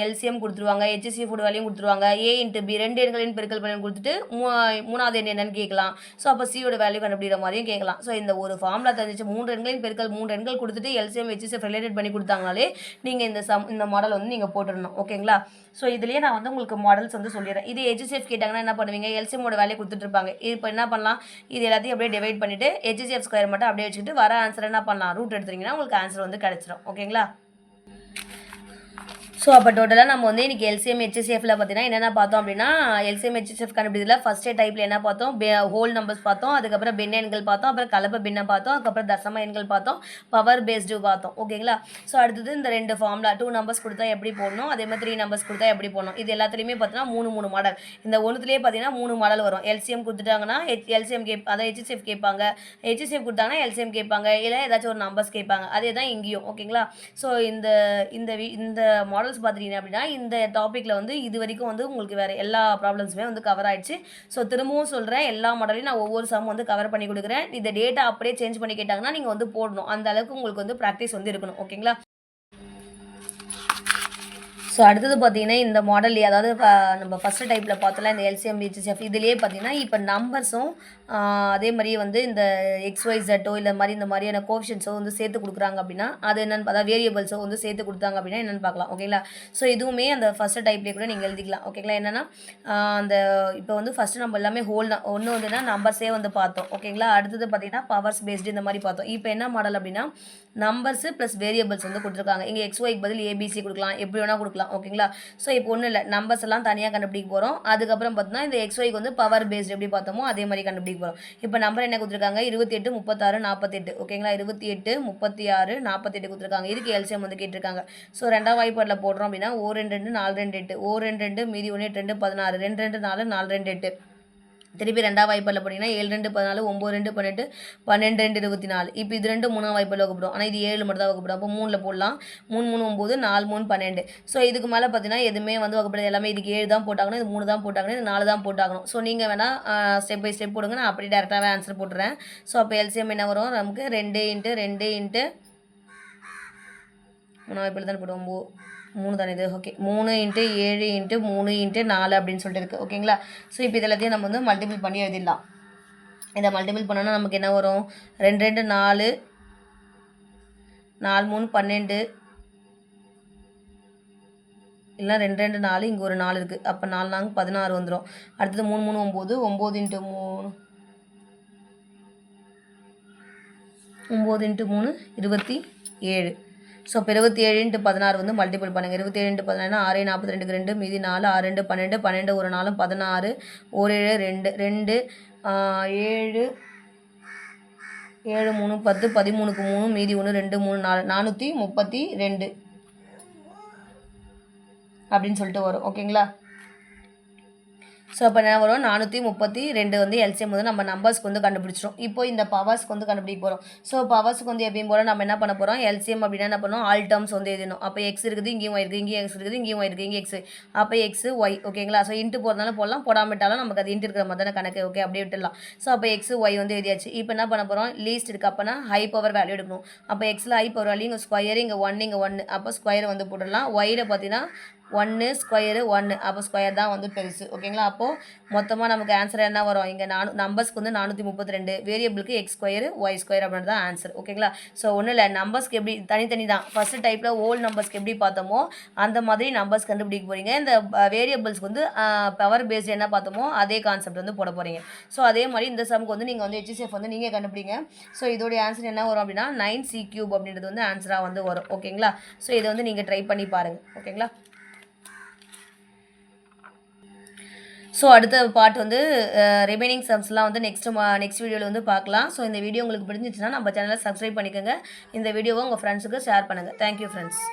எல்சிஎம் கொடுத்துருவாங்க, ஹெச்சிஎஃபோட வேல்யூ கொடுத்துருவாங்க. ஏ இன்ட்டு பி 2 எண்களின் பெருக்கல் பலன் கொடுத்துட்டு 3ஆவது எண் என்னன்னு கேட்கலாம். ஸோ அப்போ சியோட வேல்யூ கண்டுபிடிக்கிற மாதிரியும் கேட்கலாம். ஸோ இந்த ஒரு ஃபார்முலா தெரிஞ்சிச்சு. 3 எண்களின் பெருக்கல் 3 எண்கள் கொடுத்துட்டு எல்சிஎம் ஹெச்சிஎஃப் ரிலேட்டட் பண்ணி கொடுத்தாங்கனாலே நீங்கள் இந்த மாடல் வந்து நீங்கள் போட்டுடணும். ஓகேங்களா? ஸோ இதுலேயே நான் வந்து உங்களுக்கு மாடல்ஸ் வந்து சொல்லிடுறேன். இது ஹெச்சிஎஃப் கேட்டாங்கன்னா என்ன பண்ணுவீங்க, எல்சிஎம்மோட வேல்யூ கொடுத்துட்டு இருப்பாங்க. இப்போ என்ன பண்ணலாம், இது எல்லாத்தையும் அப்படியே டிவைட் பண்ணிவிட்டு ஹெச்சிஎஃப் ஸ்கொயர் மட்டும் அப்படியே வச்சுக்கிட்டு வர ஆன்சர் என்ன பண்ணலாம், ரூட் எடுத்துட்டிங்கன்னா உங்களுக்கு ஆன்சர் வந்து கிடச்சிரும். ஓகேங்களா? ஸோ அப்போ டோட்டலாக நம்ம வந்து இன்றைக்கி எல்சிஎம் ஹெச்சிஎஃப்ல பார்த்தீங்கன்னா என்னென்ன பார்த்தோம் அப்படின்னா, எல்சிஎம் ஹெச்சிஎஃப் கண்டுபிடிச்சதில் ஃபஸ்ட்டே டைப்பில் என்ன பார்த்தோம், ஹோல் நம்பர்ஸ் பார்த்தோம், அதுக்கப்புறம் பின்ன எண்கள் பார்த்தோம், அப்புறம் கலப்பு பின்னம் பார்த்தோம், அதுக்கப்புறம் தசம எண்கள் பார்த்தோம், பவர் பேஸ்டு பார்த்தோம். ஓகேங்களா? ஸோ அடுத்தது இந்த 2 ஃபார்முலா 2 நம்பர்ஸ் கொடுத்தா எப்படி போடணும், அதே மாதிரி 3 நம்பர்ஸ் கொடுத்தா எப்படி போடணும், இது எல்லாத்துலேயுமே பார்த்தீங்கன்னா 3 மாடல். இந்த ஒன்றுத்துலேயே பார்த்தீங்கன்னா 3 மாடல் வரும். எல்சிஎம் கொடுத்துட்டாங்கன்னா எல்சிஎம் அதாவது ஹெச்சிஎஃப் கேட்பாங்க, ஹெச்சிஎஃப் கொடுத்தாங்கன்னா எல்சிஎம் கேட்பாங்க, இல்லை ஏதாச்சும் ஒரு நம்பர்ஸ் கேட்பாங்க. அதே தான் இங்கேயும். ஓகேங்களா? ஸோ இந்த மாடல் பார்த்துட்டீங்க அப்படின்னா இந்த டாப்பிக்கில் வந்து இது வரைக்கும் வந்து உங்களுக்கு வேறு எல்லா ப்ராப்ளம்ஸுமே வந்து கவர் ஆயிடுச்சு. ஸோ திரும்பவும் சொல்கிறேன், எல்லா மாடலையும் நான் ஒவ்வொரு சம் வந்து கவர் பண்ணி கொடுக்குறேன். இந்த டேட்டா அப்படியே சேஞ்ச் பண்ணி கேட்டாங்கன்னா நீங்கள் வந்து போடணும். அந்த அளவுக்கு உங்களுக்கு வந்து ப்ராக்டிஸ் வந்து இருக்கணும். ஓகேங்களா? ஸோ அடுத்தது பார்த்தீங்கன்னா இந்த மாடல் அதாவது நம்ம ஃபஸ்ட்டு டைப்பில் பார்த்தோம்ல இந்த எல்சிஎம் ஹெச்சிஎஃப் இதுலேயே பார்த்தீங்கன்னா இப்போ நம்பர்ஸும் அதே மாதிரி வந்து இந்த XYZஓ இல்லை மாதிரி இந்த மாதிரியான கோஃபிஷியன்ஸோ வந்து சேர்த்து கொடுக்குறாங்க அப்படின்னா அது என்னென்னு அதாவது வேரியபிள்ஸோ வந்து சேர்த்து கொடுத்தாங்க அப்படின்னா என்னென்னு பார்க்கலாம் ஓகேங்களா. ஸோ இதுவுமே அந்த ஃபஸ்ட்டு டைப்லேயே கூட நீங்கள் எழுதிக்கலாம் ஓகேங்களா. என்னென்னா அந்த இப்போ வந்து ஃபஸ்ட்டு நம்ம எல்லாமே ஹோல் தான் ஒன்று வந்துன்னா நம்பர்ஸே வந்து பார்த்தோம் ஓகேங்களா. அடுத்தது பார்த்தீங்கன்னா பவர்ஸ் பேஸ்டு இந்த மாதிரி பார்த்தோம். இப்போ என்ன மாடல் அப்படின்னா நம்பர்ஸு ப்ளஸ் வேரியபிள்ஸ் வந்து கொடுத்துருக்காங்க. இங்கே XYக்கு பதில் ABC கொடுக்கலாம், எப்படி வேணால் கொடுக்கலாம் ஓகேங்களா. ஸோ இப்போ ஒன்றும் இல்லை நம்பர்ஸ் எல்லாம் தனியாக கண்டுபிடிக்க போகிறோம். அதுக்கப்புறம் பார்த்தோம்னா இந்த XYக்கு வந்து பவர் பேஸ்டு எப்படி பார்த்தோமோ அதே மாதிரி கண்டுபிடிக்க போகிறோம். இப்போ நம்பர் என்ன கொடுத்துருக்காங்க 28 36 48 ஓகேங்களா. 28 36 48 கொடுத்துருக்காங்க. இதுக்கு எல்சிஎம் வந்து கேட்டிருக்காங்க. ஸோ ரெண்டாவது வாய்ப்பாடில் போடுறோம் அப்படின்னா 1 2 2 4 2 8 1 2 2 மீதி 1 2 16 2 2 4 4 2 8 திருப்பி ரெண்டாவது வாய்ப்பாடில் போட்டிங்கன்னா 7 2 14 9 2 18 12 2 24. இப்போ இது 2 3ஆம் வாய்ப்பாடில் வகுப்படும். ஆனால் இது 7 மட்டும் தான் வகுப்படும். அப்போ 3ல் போடலாம். 3 3 9 4 3 12. ஸோ இதுக்கு மேலே பார்த்தீங்கன்னா எதுவுமே வந்து வகுப்படுது எல்லாமே இதுக்கு 7 தான் போட்டாகணும், இது 3 தான் போட்டாகணும், இது 4 தான் போட்டாகணும். ஸோ நீங்கள் வேணால் ஸ்டெப் பை ஸ்டெப் போடுங்க. நான் அப்படி டேரெக்டாகவே ஆன்சர் போட்டுறேன். ஸோ அப்போ எல்சிஎம் என்ன வரும் நமக்கு 2 × 2 × 3 வாய்ப்பாடில் தான் போடுவோம் 3 தானே இது ஓகே 3 × 7 × 3 × 4 அப்படின்னு சொல்லிட்டு இருக்குது ஓகேங்களா. ஸோ இப்போ இது எல்லாத்தையும் நம்ம வந்து மல்டிபிள் பண்ணி எழுதிடலாம். இதை மல்டிபிள் பண்ணோன்னா நமக்கு என்ன வரும் 2 2 4 4 3 12 இல்லைனா 2 2 4 இங்கே ஒரு 4 இருக்குது. அப்போ 4 4 16 வந்துடும். அடுத்தது 3 3 9 9 × 3 9 × 3 27. ஸோ இப்போ 27 × 16 வந்து மல்டிபிள் பண்ணுங்கள். 27 × 16 6 42 2 மீதி 4 6 2 12 12 ஒரு 4 16 1 7 2 7 7 3 10 13க்கு 3 மீதி 1 2 3 4 432 அப்படின்னு சொல்லிட்டு வரும் ஓகேங்களா. ஸோ அப்போ என்ன வரும் 432 வந்து எல்சிஎம் வந்து நம்ம நம்பர்ஸ்க்கு வந்து கண்டுபிடிச்சிரும். இப்போ இந்த பவர்ஸ்க்கு வந்து கண்டுபிடிக்க போகிறோம். ஸோ பவர்ஸ்க்கு வந்து எப்பயும் போல் நம்ம என்ன பண்ண போகிறோம் எல்சிஎம் அப்படின்னா என்ன பண்ணோம் ஆல் டேர்ம்ஸ் வந்து எழுதணும். அப்போ எக்ஸ் இருக்குது இங்கேயும் இருக்குது, இங்கேயும் எக்ஸ் இருக்குது, இங்கேயும் இருக்குது, இங்கே எக்ஸ், அப்போ எக்ஸ் ஒய் ஓகேங்களா. ஸோ இன்ட்டு போகிறதுனால போடலாம், போடாமட்டாலும் நமக்கு அது இன்ட்டு இருக்கிற மாதிரி தானே கணக்கு ஓகே அப்படியே விட்டுடலாம். ஸோ அப்போ எக்ஸ் ஒய் வந்து எழுதியாச்சு. இப்போ என்ன பண்ண போகிறோம் லீஸ்ட் இருக்குது அப்போனா ஹை பவர் வேல்யூ எடுக்கணும். அப்போ எக்ஸில் ஹை பவர் வேல்யூ இங்கே ஸ்கொயர் இங்கே 1 இங்கே 1 அப்போ ஸ்கொயர் வந்து போட்டுடலாம். ஒயில் பார்த்தீங்கன்னா 1 ஸ்கொயரு 1 அப்போ ஸ்கொயர் தான் வந்து பெருசு ஓகேங்களா. அப்போது மொத்தமாக நமக்கு ஆன்சர் என்ன வரும் இங்கே நம்பர்ஸ்க்கு வந்து 432 வேரியபிளுக்கு எக்ஸ் ஸ்கொயரு ஒய் ஸ்கொயர் அப்படின்னு தான் ஆன்சர் ஓகேங்களா. ஸோ ஒன்றும் இல்லை நம்பர்ஸ்க்கு எப்படி தனித்தனி தான் ஃபஸ்ட்டு டைப்பில் ஓல்டு நம்பர்ஸ்க்கு எப்படி பார்த்தோமோ அந்த மாதிரி நம்பர்ஸ் கண்டுபிடிக்க போகிறீங்க. இந்த வேரியபிள்ஸ்க்கு வந்து பவர் பேஸ்டு என்ன பார்த்தோமோ அதே கான்செப்ட் வந்து போட போகிறீங்க. ஸோ அதே மாதிரி இந்த சம்க்கு வந்து நீங்கள் வந்து ஹெச்சிஎஃப் வந்து நீங்கள் கண்டுபிடிங்க. ஸோ இதோடைய ஆன்சர் என்ன வரும் அப்படின்னா 9c³ அப்படின்றது வந்து ஆன்சராக வந்து வரும் ஓகேங்களா. ஸோ இதை வந்து நீங்கள் ட்ரை பண்ணி பாருங்கள் ஓகேங்களா. ஸோ அடுத்த பார்ட் வந்து ரிமைனிங் சம்ஸ்லாம் வந்து நெக்ஸ்ட் வீடியோவில் வந்து பார்க்கலாம். ஸோ இந்த வீடியோ உங்களுக்கு பிடிச்சிச்சுன்னா நம்ம சேனலை சப்ஸ்கிரைப் பண்ணிக்கோங்க. இந்த வீடியோவை உங்கள் ஃப்ரெண்ட்ஸுக்கு ஷேர் பண்ணுங்கள். Thank you friends.